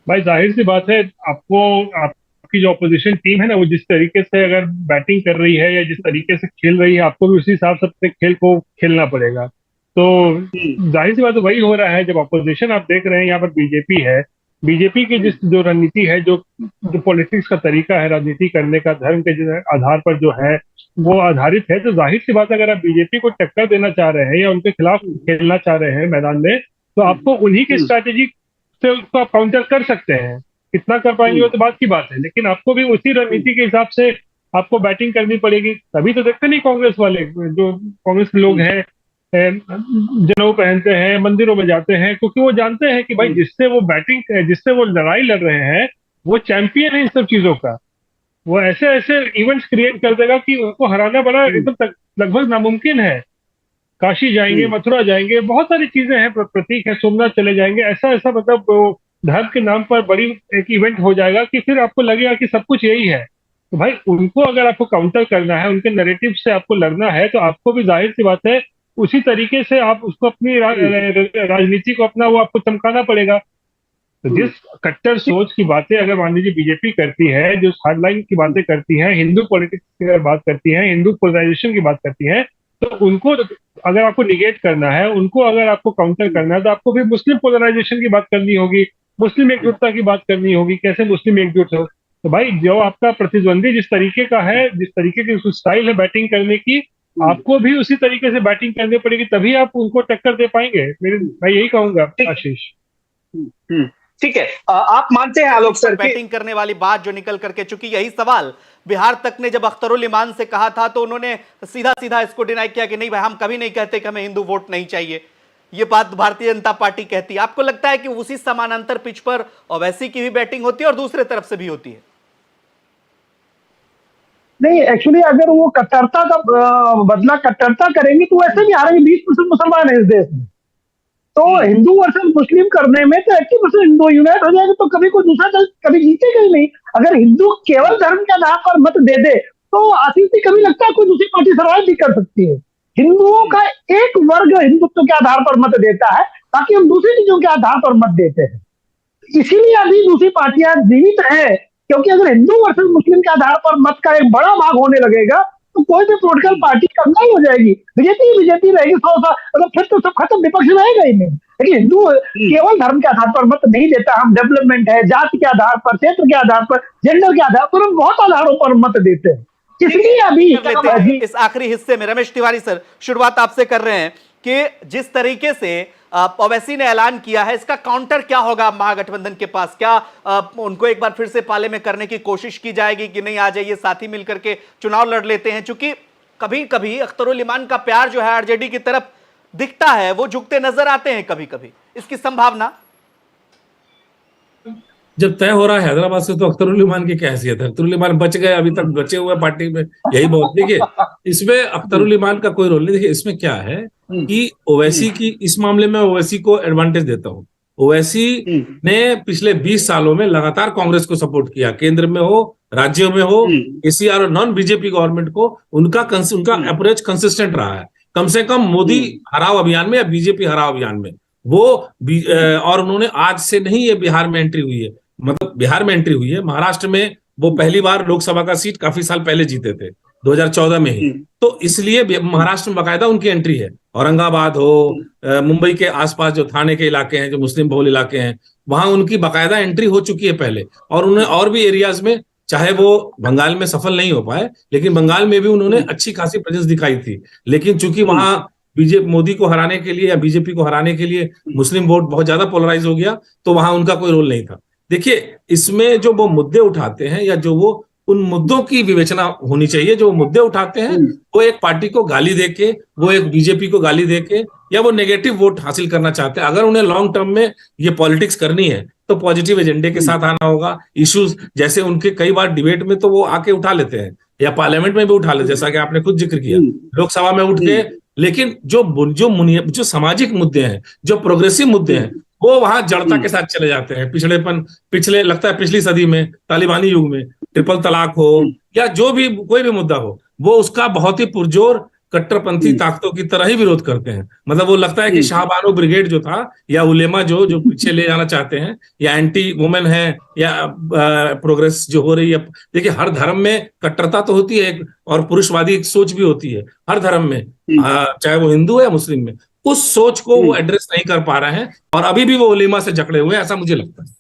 भाई जाहिर सी बात है, आपकी जो अपोजिशन टीम है ना, वो जिस तरीके से अगर बैटिंग कर रही है या जिस तरीके से खेल रही है, आपको भी उसी हिसाब से अपने खेल को खेलना पड़ेगा। तो जाहिर सी बात वही हो रहा है। जब अपोजिशन आप देख रहे हैं, यहाँ पर बीजेपी है, बीजेपी की जो रणनीति है, जो पॉलिटिक्स का तरीका है राजनीति करने का, धर्म के आधार पर जो है वो आधारित है, तो जाहिर सी बात है अगर आप बीजेपी को टक्कर देना चाह रहे हैं या उनके खिलाफ खेलना चाह रहे हैं मैदान में, तो आपको उन्हीं की स्ट्रैटेजी से उसको आप काउंटर कर सकते हैं। कितना कर पाएंगे वो तो बात की बात है, लेकिन आपको भी उसी रणनीति के हिसाब से आपको बैटिंग करनी पड़ेगी। तभी तो देखते नहीं कांग्रेस वाले, जो कांग्रेस के लोग हैं, जनेऊ पहनते हैं, मंदिरों में जाते हैं, क्योंकि वो जानते हैं कि भाई जिससे वो लड़ाई लड़ रहे हैं, वो चैंपियन है इन सब चीजों का। वो ऐसे ऐसे इवेंट्स क्रिएट कर देगा कि उनको हराना बड़ा एकदम लगभग नामुमकिन है। काशी जाएंगे, मथुरा जाएंगे, बहुत सारी चीजें हैं, प्रतीक है, सोमनाथ चले जाएंगे, ऐसा ऐसा मतलब धर्म के नाम पर बड़ी एक इवेंट हो जाएगा कि फिर आपको लगेगा कि सब कुछ यही है। तो भाई उनको अगर आपको काउंटर करना है, उनके नैरेटिव से आपको लड़ना है, तो आपको भी जाहिर सी बात है उसी तरीके से आप उसको अपनी राजनीति को अपना वो आपको चमकाना पड़ेगा। तो जिस कट्टर सोच की बातें अगर मान लीजिए बीजेपी करती है, जो हार्डलाइन की बातें करती है, हिंदू पॉलिटिक्स की बात करती है, हिंदू पोलराइजेशन की बात करती है, तो उनको अगर आपको निगेट करना है, उनको अगर आपको काउंटर करना है, तो आपको फिर मुस्लिम पोलराइजेशन की बात करनी होगी, मुस्लिम एकजुटता की बात करनी होगी, कैसे मुस्लिम एकजुट हो। तो भाई जो आपका प्रतिद्वंदी जिस तरीके का है, जिस तरीके की स्टाइल है बैटिंग करने की, आपको भी उसी तरीके से बैटिंग करनी पड़ेगी, तभी आप उनको टक्कर दे पाएंगे। मैं यही कहूंगा आशीष। ठीक है, आप मानते हैं आलोक सर बैटिंग करने वाली बात जो निकल करके, चूंकि यही सवाल बिहार तक ने जब अख्तरुल इमान से कहा था तो उन्होंने सीधा सीधा इसको डिनाई किया कि नहीं भाई, हम कभी नहीं कहते कि हमें हिंदू वोट नहीं चाहिए। ये बात भारतीय जनता पार्टी कहती है। आपको लगता है कि उसी समानांतर पिच पर ओवैसी की भी बैटिंग होती है और दूसरे तरफ से भी होती है? नहीं, एक्चुअली अगर वो कट्टरता का बदला कट्टरता करेंगे तो वैसे भी हारेंगे। 20% मुसलमान है इस देश में, तो हिंदू वर्सेस मुस्लिम करने में तो 80% हिंदू यूनाइट हो जाएगा, तो कभी कोई दूसरा दल कभी जीतेगा ही नहीं। अगर हिंदू केवल धर्म के आधार पर मत दे दे तो आशीष जी कभी लगता है कोई दूसरी पार्टी सर्वाइव भी कर सकती है। हिंदुओं का एक वर्ग हिंदुत्व के आधार पर मत देता है, बाकी हम दूसरी चीजों के आधार पर मत देते हैं। इसीलिए अभी दूसरी पार्टियां जीवित है, क्योंकि अगर हिंदू वर्सेस मुस्लिम के आधार पर मत का एक बड़ा भाग होने लगेगा तो कोई भी पॉलिटिकल पार्टी कंगाल हो जाएगी। बीजेपी रहेगी 100 साल, मतलब फिर तो सब खत्म, विपक्ष रहेगा ही नहीं। लेकिन हिंदू केवल धर्म के आधार पर मत नहीं देता। हम डेवलपमेंट है, जाति के आधार पर, क्षेत्र के आधार पर, जेंडर के आधार पर, हम बहुत आधारों पर मत देते हैं। इसलिए अभी इस आखिरी हिस्से में रमेश तिवारी सर, शुरुआत आपसे कर रहे हैं कि जिस तरीके से ओवैसी ने ऐलान किया है, इसका काउंटर क्या होगा महागठबंधन के पास? क्या उनको एक बार फिर से पाले में करने की कोशिश की जाएगी कि नहीं, आ जाइए साथ ही मिलकर के चुनाव लड़ लेते हैं? चूंकि कभी कभी अख्तरुल इमान का प्यार जो है आरजेडी की तरफ दिखता है, वो झुकते नजर आते हैं कभी कभी, इसकी संभावना? जब तय हो रहा है हैदराबाद से, तो अख्तरुल इमान की क्या हैसियत है? अख्तरुल इमान बच गए, अभी तक बचे हुए पार्टी में, यही बहुत। देखिए, इसमें अख्तरुल इमान का कोई रोल नहीं। देखिए, इसमें क्या है कि ओवैसी की, इस मामले में ओवैसी को एडवांटेज देता हूं। ओवैसी ने पिछले 20 सालों में लगातार कांग्रेस को सपोर्ट किया, केंद्र में हो, राज्यों में हो, केसीआर और नॉन बीजेपी गवर्नमेंट को, उनका अप्रोच कंसिस्टेंट रहा है। कम से कम मोदी हराओ अभियान में या बीजेपी हराओ अभियान में वो और उन्होंने आज से नहीं, ये बिहार में एंट्री हुई है, मतलब बिहार में एंट्री हुई है। महाराष्ट्र में वो पहली बार लोकसभा का सीट काफी साल पहले जीते थे, 2014 में ही। तो इसलिए महाराष्ट्र में बाकायदा उनकी एंट्री है। औरंगाबाद हो, मुंबई के आसपास जो थाने के इलाके हैं, जो मुस्लिम बहुल इलाके हैं, वहां उनकी बाकायदा एंट्री हो चुकी है पहले। और उन्हें और भी एरियाज में, चाहे वो बंगाल में सफल नहीं हो पाए, लेकिन बंगाल में भी उन्होंने अच्छी खासी प्रेजेंस दिखाई थी। लेकिन चूंकि वहां बीजेपी, मोदी को हराने के लिए या बीजेपी को हराने के लिए मुस्लिम वोट बहुत ज्यादा पोलराइज हो गया, तो वहां उनका कोई रोल नहीं था। देखिए, इसमें जो वो मुद्दे उठाते हैं, या जो वो उन मुद्दों की विवेचना होनी चाहिए। जो मुद्दे उठाते हैं, वो एक पार्टी को गाली देके, वो एक बीजेपी को गाली देके, या वो नेगेटिव वोट हासिल करना चाहते हैं। अगर उन्हें लॉन्ग टर्म में ये पॉलिटिक्स करनी है, तो पॉजिटिव एजेंडे के साथ आना होगा। इश्यूज जैसे उनके कई बार डिबेट में तो वो आके उठा लेते हैं, या पार्लियामेंट में भी उठा लेते, जैसा कि आपने खुद जिक्र किया, लोकसभा में उठ के। लेकिन जो सामाजिक मुद्दे हैं, जो प्रोग्रेसिव मुद्दे हैं, वो वहां जड़ता के साथ चले जाते हैं। पिछले लगता है पिछली सदी में, तालिबानी युग में, ट्रिपल तलाक हो या जो भी कोई भी मुद्दा हो, वो उसका बहुत ही पुरजोर कट्टरपंथी ताकतों की तरह ही विरोध करते हैं। मतलब वो लगता है कि शाहबानो ब्रिगेड जो था, या उलेमा जो पीछे ले जाना चाहते हैं, या एंटी वुमेन है, या प्रोग्रेस जो हो रही है। देखिए, हर धर्म में कट्टरता तो होती है, और पुरुषवादी सोच भी होती है हर धर्म में, चाहे वो हिंदू है या मुस्लिम में। उस सोच को वो एड्रेस नहीं कर पा रहे हैं, और अभी भी वो उलेमा से जकड़े हुए हैं, ऐसा मुझे लगता है।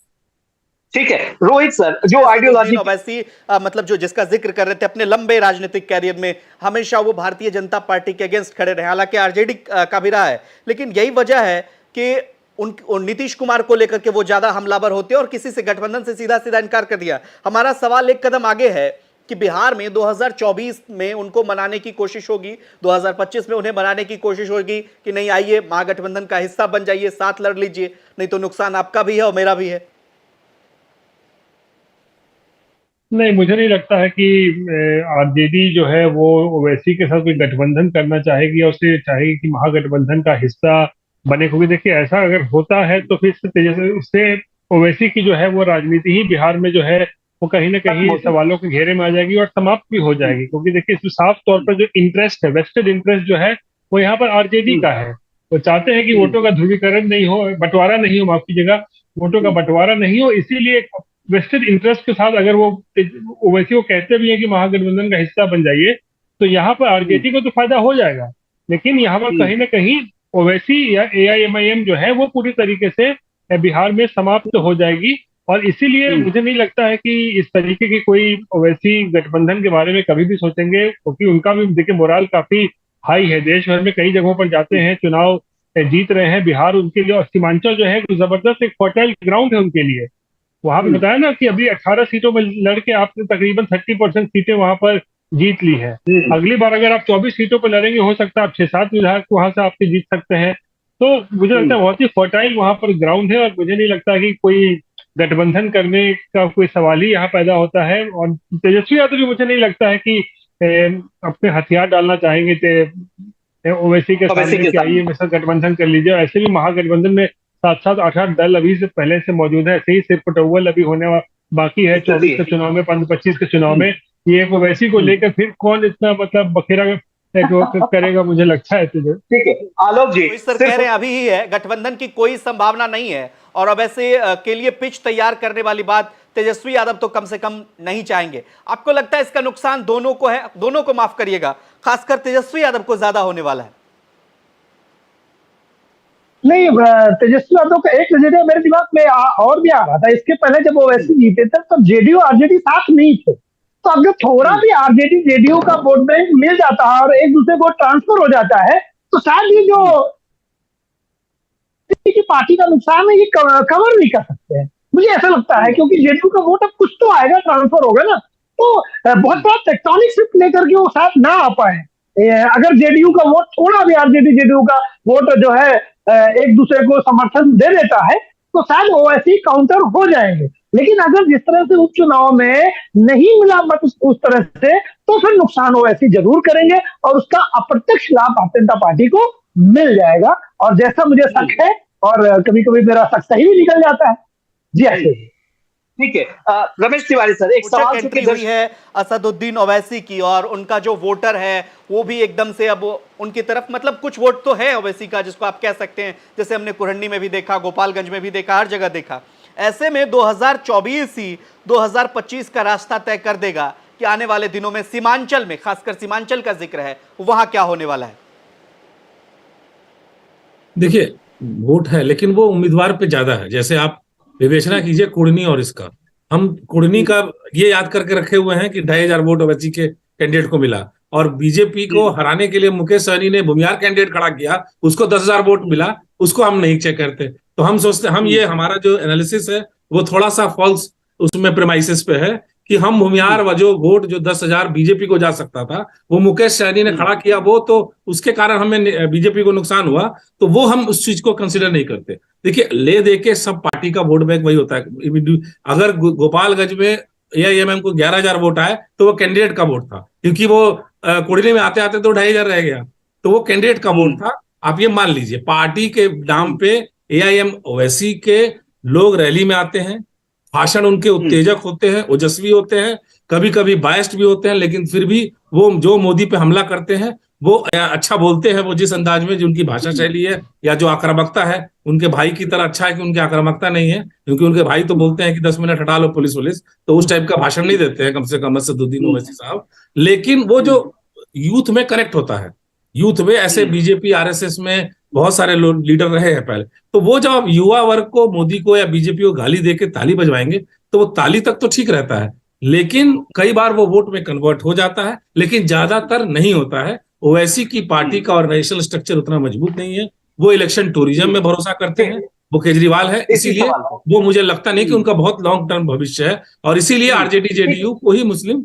ठीक है रोहित सर, जो आइडियोलॉजी ओवैसी मतलब जो जिसका जिक्र कर रहे थे, अपने लंबे राजनीतिक कैरियर में हमेशा वो भारतीय जनता पार्टी के अगेंस्ट खड़े रहे, हालांकि आरजेडी का भी रहा है। लेकिन यही वजह है कि उन नीतीश कुमार को लेकर के वो ज्यादा हमलावर होते हैं, और किसी से गठबंधन से सीधा सीधा इनकार कर दिया। हमारा सवाल एक कदम आगे है कि बिहार में 2024 में उनको मनाने की कोशिश होगी, 2025 में उन्हें मनाने की कोशिश होगी कि नहीं, आइए महागठबंधन का हिस्सा बन जाइए, साथ लड़ लीजिए, नहीं तो नुकसान आपका भी है और मेरा भी है। नहीं, मुझे नहीं लगता है कि आरजेडी जो है वो ओवैसी के साथ कोई गठबंधन करना चाहेगी, और उसे चाहेगी कि महागठबंधन का हिस्सा बने। क्योंकि देखिए, ऐसा अगर होता है तो फिर उससे ओवैसी की जो है वो राजनीति ही बिहार में जो है वो कहीं ना कहीं सवालों के घेरे में आ जाएगी और समाप्त भी हो जाएगी। क्योंकि देखिए, इसमें साफ तौर पर जो इंटरेस्ट है, वेस्टेड इंटरेस्ट जो है, वो यहाँ पर आरजेडी का है। वो चाहते हैं कि वोटों का ध्रुवीकरण नहीं हो, बंटवारा नहीं हो, माफ कीजिएगा, वोटों का बंटवारा नहीं हो। इसीलिए वेस्टेड इंटरेस्ट के साथ अगर वो ओवैसी को कहते भी है कि महागठबंधन का हिस्सा बन जाइए, तो यहाँ पर आरजेडी को तो फायदा हो जाएगा। लेकिन यहाँ पर कहीं ना कहीं ओवैसी या एआईएमआईएम जो है वो पूरी तरीके से बिहार में समाप्त हो जाएगी। और इसीलिए मुझे नहीं लगता है कि इस तरीके की कोई ओवैसी गठबंधन के बारे में कभी भी सोचेंगे, क्योंकि उनका भी देखिए मोराल काफी हाई है। देश भर में कई जगहों पर जाते हैं, चुनाव जीत रहे हैं। बिहार उनके लिए, और सीमांचल जो है जबरदस्त एक फर्टाइल ग्राउंड है उनके लिए। वहां पे बताया ना कि अभी 18 सीटों में लड़के आपने तकरीबन 30% सीटें वहां पर जीत ली है। अगली बार अगर आप 24 सीटों पर लड़ेंगे, हो सकता है आप 6-7 विधायक वहां से आपके जीत सकते हैं। तो मुझे लगता है बहुत ही फर्टाइल वहां पर ग्राउंड है, और मुझे नहीं लगता कि कोई गठबंधन करने का कोई सवाल ही यहाँ पैदा होता है। और तेजस्वी यादव भी मुझे नहीं लगता है कि अपने हथियार डालना चाहेंगे ओवैसी के सामने कि आइए मेरे साथ गठबंधन कर लीजिए। ऐसे भी महागठबंधन में 7-7, 8-8 दल अभी से पहले से मौजूद है। ऐसे ही सिर्फ पटौवल अभी होने बाकी है 24 के चुनाव में, 25 के चुनाव में। ये ओवैसी को लेकर फिर कौन इतना मतलब बखेरा करेगा, मुझे लगता है। ठीक है आलोक जी, सर कह रहे हैं अभी ही है, गठबंधन की कोई संभावना नहीं है, और अब ऐसे के लिए पिच तैयार करने वाली बात तेजस्वी यादव तो कम से कम नहीं चाहेंगे। आपको लगता है इसका नुकसान दोनों को है, दोनों को माफ करिएगा, खासकर तेजस्वी यादव को ज्यादा होने वाला है? नहीं, तेजस्वी यादव का एक नजरिया मेरे दिमाग में और भी आ रहा था। इसके पहले जब ओवैसी जीते थे तो जेडीयू आरजेडी साथ नहीं थे, तो अगर थोड़ा भी आरजेडी जेडीयू का वोट बैंक मिल जाता है और एक दूसरे को ट्रांसफर हो जाता है, तो शायद ये जो पार्टी का नुकसान है ये कवर नहीं कर सकते हैं, मुझे ऐसा लगता है। क्योंकि जेडीयू का वोट अब कुछ तो आएगा, ट्रांसफर होगा ना, तो बहुत बड़ा टेक्टोनिक शिफ्ट लेकर के वो शायद ना आ पाए। अगर जेडीयू का वोट, थोड़ा भी आरजेडी जेडीयू का वोट जो है एक दूसरे को समर्थन दे देता है, तो शायद ओवैसी काउंटर हो जाएंगे। लेकिन अगर जिस तरह से उपचुनाव में नहीं मिला मत उस तरह से, तो फिर नुकसान ओवैसी जरूर करेंगे और उसका अप्रत्यक्ष लाभ भारतीय जनता पार्टी को मिल जाएगा। और जैसा मुझे शक है, और कभी कभी मेरा शक सही भी निकल जाता है। जी ऐसे ठीक है। रमेश तिवारी सर, एक सवाल एंट्री हुई है असदुद्दीन ओवैसी की, और उनका जो वोटर है वो भी एकदम से अब उनकी तरफ, मतलब कुछ वोट तो है ओवैसी का जिसको आप कह सकते हैं, जैसे हमने कुरहनी में भी देखा, गोपालगंज में भी देखा, हर जगह देखा। ऐसे में 2024 ही 2025 का रास्ता तय कर देगा कि आने वाले दिनों में सीमांचल में, खासकर सीमांचल का जिक्र है, वहां क्या होने वाला है। देखिए, वोट है लेकिन वो उम्मीदवार पे ज्यादा है। जैसे आप विवेचना कीजिए कुर्नी और इसका, हम कुर्नी का ये याद करके रखे हुए हैं कि 2500 वोट ओवैसी के कैंडिडेट को मिला, और बीजेपी को हराने के लिए मुकेश सहनी ने भूमिहार कैंडिडेट खड़ा किया, उसको 10,000 वोट मिला, उसको हम नहीं चेक करते। तो हम सोचते, हम ये हमारा जो एनालिसिस है वो थोड़ा सा फॉल्स उसमें प्रेमाइसिस पे है कि हम भूमिहार व जो वोट जो 10,000 बीजेपी को जा सकता था वो मुकेश सहनी ने खड़ा किया, वो तो उसके कारण हमें बीजेपी को नुकसान हुआ, तो वो हम उस चीज को कंसिडर नहीं करते। देखिए, ले दे के सब पार्टी का वोट बैंक वही होता है। अगर गोपालगंज में एआईएमएम को 11,000 वोट आए तो वो कैंडिडेट का वोट था, क्योंकि वो कुड़िले में आते आते तो 2,500 रह गया, तो वो कैंडिडेट का वोट था। आप ये मान लीजिए, पार्टी के नाम पे एआईएम ओवैसी के लोग रैली में आते हैं, भाषण उनके उत्तेजक होते हैं, ओजस्वी होते हैं, कभी कभी बायस्ड भी होते हैं, लेकिन फिर भी वो जो मोदी पे हमला करते हैं वो अच्छा बोलते हैं, वो जिस अंदाज में, जो उनकी भाषा शैली है या जो आक्रामकता है, उनके भाई की तरह अच्छा है कि उनकी आक्रामकता नहीं है, क्योंकि उनके भाई तो बोलते हैं कि 10 मिनट हटा लो पुलिस, तो उस टाइप का भाषण नहीं देते हैं कम से कम असदुद्दीन ओवैसी साहब। लेकिन वो जो यूथ में कनेक्ट होता है, यूथ में ऐसे बीजेपी आरएसएस में बहुत सारे लीडर रहे हैं पहले, तो वो जब आप युवा वर्ग को, मोदी को या बीजेपी को गाली देके ताली बजवाएंगे तो वो ताली तक तो ठीक रहता है, लेकिन कई बार वो वोट में कन्वर्ट हो जाता है, लेकिन ज्यादातर नहीं होता है। ओवैसी की पार्टी का ऑर्गेनाइजेशनल स्ट्रक्चर उतना मजबूत नहीं है, वो इलेक्शन टूरिज्म में भरोसा करते हैं, वो केजरीवाल है, इसीलिए वो मुझे लगता नहीं कि उनका बहुत लॉन्ग टर्म भविष्य है, और इसीलिए आरजेडी जेडीयू को ही मुस्लिम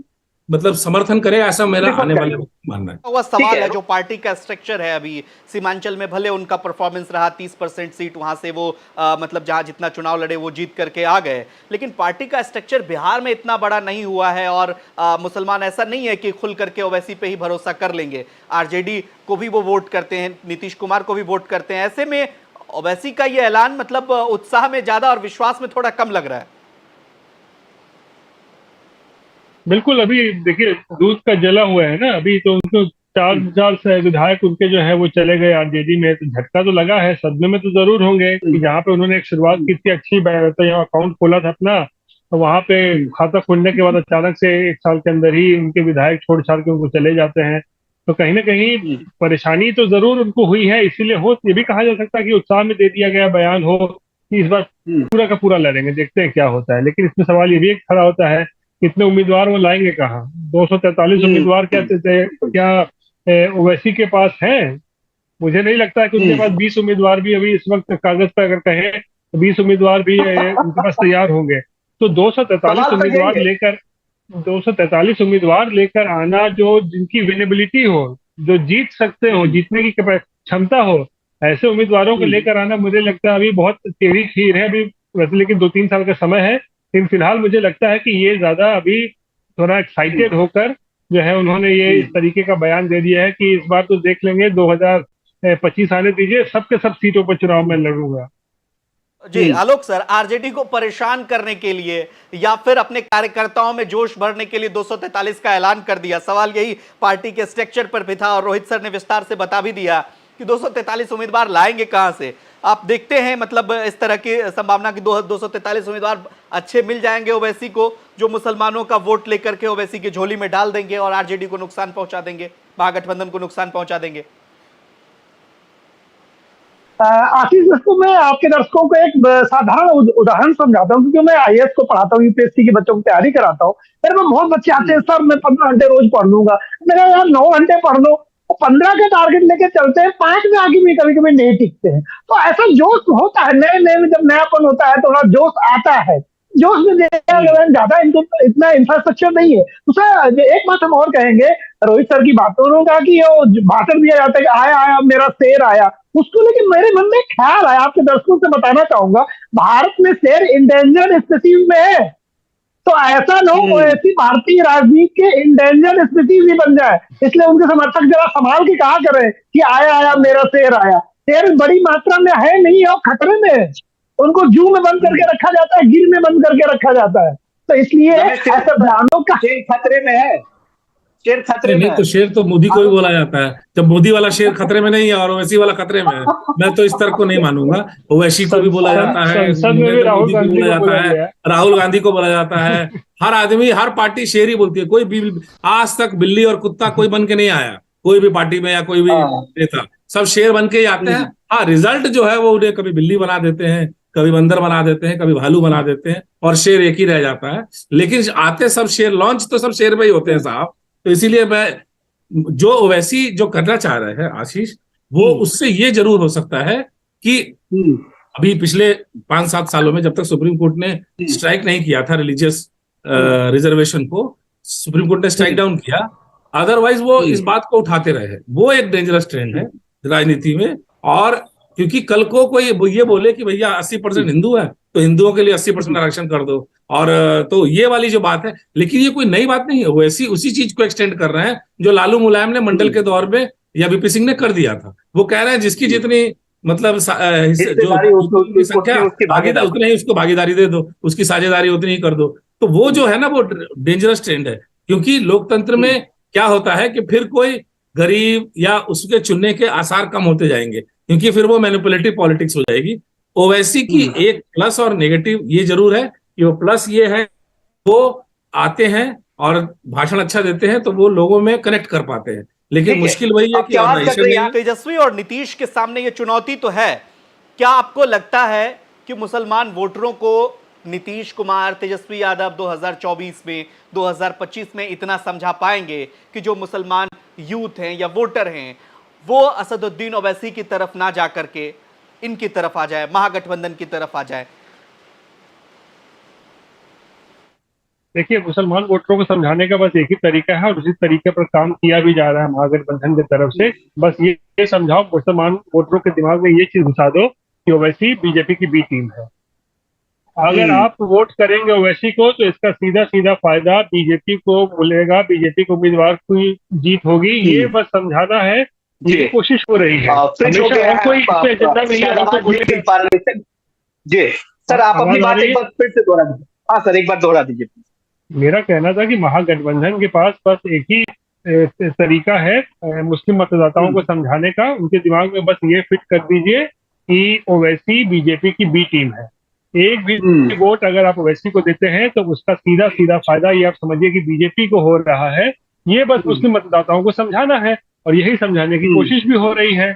मतलब समर्थन करे, ऐसा मेरा आने वाले वक्त मानना है। वह सवाल है जो पार्टी का स्ट्रक्चर है अभी सीमांचल में, भले उनका परफॉर्मेंस रहा 30% सीट वहां से वो मतलब जहां जितना चुनाव लड़े वो जीत करके आ गए, लेकिन पार्टी का स्ट्रक्चर बिहार में इतना बड़ा नहीं हुआ है, और मुसलमान ऐसा नहीं है कि खुल करके ओवैसी पे ही भरोसा कर लेंगे। आरजेडी को भी वो वोट करते हैं, नीतीश कुमार को भी वोट करते हैं। ऐसे में ओवैसी का ये ऐलान मतलब उत्साह में ज्यादा और विश्वास में थोड़ा कम लग रहा है। बिल्कुल, अभी देखिए दूध का जला हुआ है ना, अभी तो उनको 4 विधायक उनके जो है वो चले गए आरजेडी में, तो झटका तो लगा है, सदमे में तो जरूर होंगे कि जहाँ पे उन्होंने एक शुरुआत की थी अच्छी, तो यहाँ अकाउंट खोला था अपना, तो वहां पे खाता खोलने के बाद अचानक से 1 साल के अंदर ही उनके विधायक छोड़ छाड़ के उनको चले जाते हैं, तो कहीं ना कहीं परेशानी तो जरूर उनको हुई है। इसीलिए हो ये भी कहा जा सकता है कि उत्साह में दे दिया गया बयान हो कि इस बार पूरा का पूरा लड़ेंगे, देखते हैं क्या होता है। लेकिन इसमें सवाल ये भी एक खड़ा होता है, कितने उम्मीदवार वो लाएंगे कहाँ? 243 उम्मीदवार क्या ओवैसी के पास है? मुझे नहीं लगता है कि उनके पास 20 उम्मीदवार भी अभी इस वक्त कागज पर अगर कहें तो 20 उम्मीदवार भी उनके पास तैयार होंगे। तो 243 उम्मीदवार लेकर आना, जो जिनकी विनेबिलिटी हो, जो जीत सकते हो, जीतने की क्षमता हो, ऐसे उम्मीदवारों को लेकर आना मुझे लगता है अभी बहुत टेढ़ी खीर है अभी वैसे, लेकिन 2-3 साल का समय है। लेकिन फिलहाल मुझे लगता है कि ये ज्यादा अभी थोड़ा एक्साइटेड होकर जो है उन्होंने ये इस तरीके का बयान दे दिया है कि इस बार तो देख लेंगे, 2025 आने दीजिए, सबके सब सीटों पर चुनाव में लड़ूंगा। जी आलोक सर, आरजेडी को परेशान करने के लिए या फिर अपने कार्यकर्ताओं में जोश भरने के लिए 243 का ऐलान कर दिया, सवाल यही पार्टी के स्ट्रक्चर पर भी था, और रोहित सर ने विस्तार से बता भी दिया कि 243 उम्मीदवार लाएंगे कहां से। आप देखते हैं मतलब इस तरह की संभावना कि 243 उम्मीदवार अच्छे मिल जाएंगे ओवैसी को, जो मुसलमानों का वोट लेकर के ओवैसी की झोली में डाल देंगे और आरजेडी को नुकसान पहुंचा देंगे, महागठबंधन को नुकसान पहुंचा देंगे। आशीष, इसको मैं आपके दर्शकों को एक साधारण उदाहरण समझाता हूँ, क्योंकि मैं आईएएस को पढ़ाता हूँ, यूपीएससी के बच्चों की तैयारी कराता हूँ। मेरे में बहुत बच्चे आते हैं, सर मैं 15 घंटे रोज पढ़ लूंगा। मेरा यार 9 घंटे पढ़ लो, 15 का टारगेट लेके चलते हैं, 5 में आगे भी कभी कभी नहीं टिकते हैं। तो ऐसा जोश होता है, नए नए में जब नयापन होता है तो थोड़ा जोश आता है। जोश में दिया ज्यादा इतना इंफ्रास्ट्रक्चर नहीं है। दूसरा एक बात हम और कहेंगे, रोहित सर की बात, उन्होंने कहा कि वो भाषण दिया जाता है कि आया आया मेरा शेर आया, उसको लेकिन मेरे मन में ख्याल आया, आपके दर्शकों से बताना चाहूंगा, भारत में शेर इंडेंजर्ड स्पीसीज में है, तो ऐसा न हो ऐसी भारतीय राजनीति के इंडेंजर्ड स्पीसीज ही बन जाए। इसलिए उनके समर्थक जरा संभाल के कहा करें कि आया आया मेरा शेर आया। शेर बड़ी मात्रा में है नहीं और खतरे में है, उनको जू में बंद करके रखा जाता है, गिर में बंद करके रखा जाता है, तो इसलिए ऐसे बयानों का शेर खतरे में है, शेर खतरे में नहीं, तो शेर तो मोदी को ही बोला जाता है, जब मोदी वाला शेर खतरे में नहीं है और ओवैसी वाला खतरे में है। मैं तो इस तर्क को नहीं मानूंगा। ओवैसी को भी बोला जाता है, नरेंद्र मोदी को बोला जाता है, राहुल गांधी को बोला जाता है, हर आदमी हर पार्टी शेर ही बोलती है। कोई भी आज तक बिल्ली और कुत्ता कोई बन के नहीं आया कोई भी पार्टी में या कोई भी नेता, सब शेर बन के ही आते हैं। हाँ, रिजल्ट जो है वो उन्हें कभी बिल्ली बना देते हैं, कभी बंदर बना देते हैं, कभी भालू बना देते हैं और शेर एक ही रह जाता है। लेकिन आते सब शेर, लॉन्च तो सब शेर में ही होते हैं साहब। तो इसीलिए मैं जो ओवैसी जो करना चाह रहे हैं आशीष, वो उससे ये जरूर हो सकता है कि अभी पिछले 5-7 सालों में जब तक सुप्रीम कोर्ट ने स्ट्राइक नहीं किया था रिलीजियस रिजर्वेशन को, सुप्रीम कोर्ट ने स्ट्राइक डाउन किया, अदरवाइज वो इस बात को उठाते रहे। वो एक डेंजरस ट्रेंड है राजनीति में। और क्योंकि कल को कोई ये बोले कि भैया 80% हिंदू है तो हिंदुओं के लिए 80% आरक्षण कर दो, और तो ये वाली जो बात है, लेकिन ये कोई नई बात नहीं है, वैसी उसी चीज को एक्सटेंड कर रहे हैं जो लालू मुलायम ने मंडल के दौर में या वीपी सिंह ने कर दिया था। वो कह रहे हैं जिसकी जितनी मतलब जो संख्या भागीदार उतनी ही उसको भागीदारी दे दो, उसकी साझेदारी उतनी ही कर दो। तो वो जो है ना वो डेंजरस ट्रेंड है, क्योंकि लोकतंत्र में क्या होता है कि फिर कोई गरीब या उसके चुनने के आसार कम होते जाएंगे, क्योंकि फिर वो मैनिपुलेटिव पॉलिटिक्स हो जाएगी। ओवैसी की एक प्लस और नेगेटिव ये जरूर है कि वो प्लस ये है वो आते हैं और भाषण अच्छा देते हैं तो वो लोगों में कनेक्ट कर पाते हैं, लेकिन मुश्किल वही है कि तेजस्वी और नीतीश के सामने ये चुनौती तो है। क्या आपको लगता है कि मुसलमान वोटरों को नीतीश कुमार, तेजस्वी यादव 2024 में, 2025 में इतना समझा पाएंगे कि जो मुसलमान यूथ हैं या वोटर हैं वो असदुद्दीन ओवैसी की तरफ ना जाकर के इनकी तरफ आ जाए, महागठबंधन की तरफ आ जाए? देखिए, मुसलमान वोटरों को समझाने का बस एक ही तरीका है और उसी तरीके पर काम किया भी जा रहा है महागठबंधन की तरफ से। बस ये समझाओ, मुसलमान वोटरों के दिमाग में ये चीज घुसा दो कि ओवैसी बीजेपी की बी टीम है। अगर आप वोट करेंगे ओवैसी को तो इसका सीधा सीधा फायदा बीजेपी को मिलेगा, बीजेपी को उम्मीदवार की जीत होगी। ये बस समझाना है, ये कोशिश हो रही है। हमेशा कोई एजेंडा नहीं है। जी सर, आप अपनी बात एक बार फिर से दोहरा दीजिए। हाँ सर, एक बार दोहरा दीजिए। मेरा कहना था कि महागठबंधन के पास बस एक ही तरीका है मुस्लिम मतदाताओं को समझाने का। उनके दिमाग में बस ये फिट कर दीजिए कि ओवैसी बीजेपी की बी टीम है। एक भी वोट अगर आप ओवैसी को देते हैं तो उसका सीधा सीधा फायदा ये आप समझिए कि बीजेपी को हो रहा है। ये बस मुस्लिम मतदाताओं को समझाना है और यही समझाने की कोशिश भी हो रही है।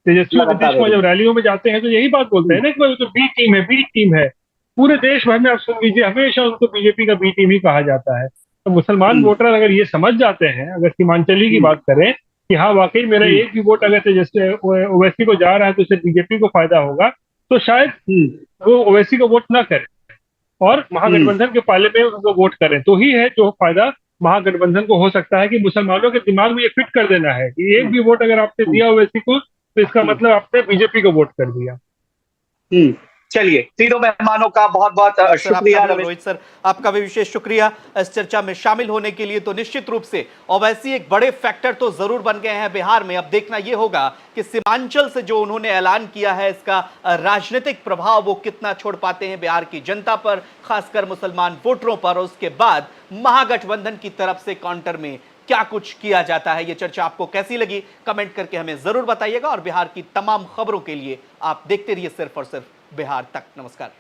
तेजस्वी नीतीश कुमार जब रैलियों में जाते हैं तो यही बात बोलते हैं ना कि तो बी टीम है, बी टीम है। पूरे देश भर में आप सुन लीजिए, हमेशा उनको बीजेपी का बी टीम ही कहा जाता है। तो मुसलमान वोटर अगर ये समझ जाते हैं, अगर सीमांचली की बात करें कि हाँ वाकई मेरा एक भी वोट अगर तेजस्वी ओवैसी को जा रहा है तो इससे बीजेपी को फायदा होगा, तो शायद वो ओवैसी को वोट ना करें और महागठबंधन के पाले में उनको वोट करें। तो ही है जो फायदा महागठबंधन को हो सकता है कि मुसलमानों के दिमाग में ये फिट कर देना है कि एक भी वोट अगर आपने दिया ओवैसी को तो इसका मतलब आपने बीजेपी को वोट कर दिया। चलिए, तीनों मेहमानों का बहुत बहुत शुक्रिया। रोहित सर, आपका भी विशेष शुक्रिया इस चर्चा में शामिल होने के लिए। तो निश्चित रूप से ओवैसी एक बड़े फैक्टर तो जरूर बन गए हैं बिहार में। अब देखना यह होगा कि सीमांचल से जो उन्होंने ऐलान किया है इसका राजनीतिक प्रभाव वो कितना छोड़ पाते हैं बिहार की जनता पर, खासकर मुसलमान वोटरों पर। और उसके बाद महागठबंधन की तरफ से काउंटर में क्या कुछ किया जाता है। यह चर्चा आपको कैसी लगी कमेंट करके हमें जरूर बताइएगा। और बिहार की तमाम खबरों के लिए आप देखते रहिए सिर्फ और सिर्फ बिहार तक। नमस्कार।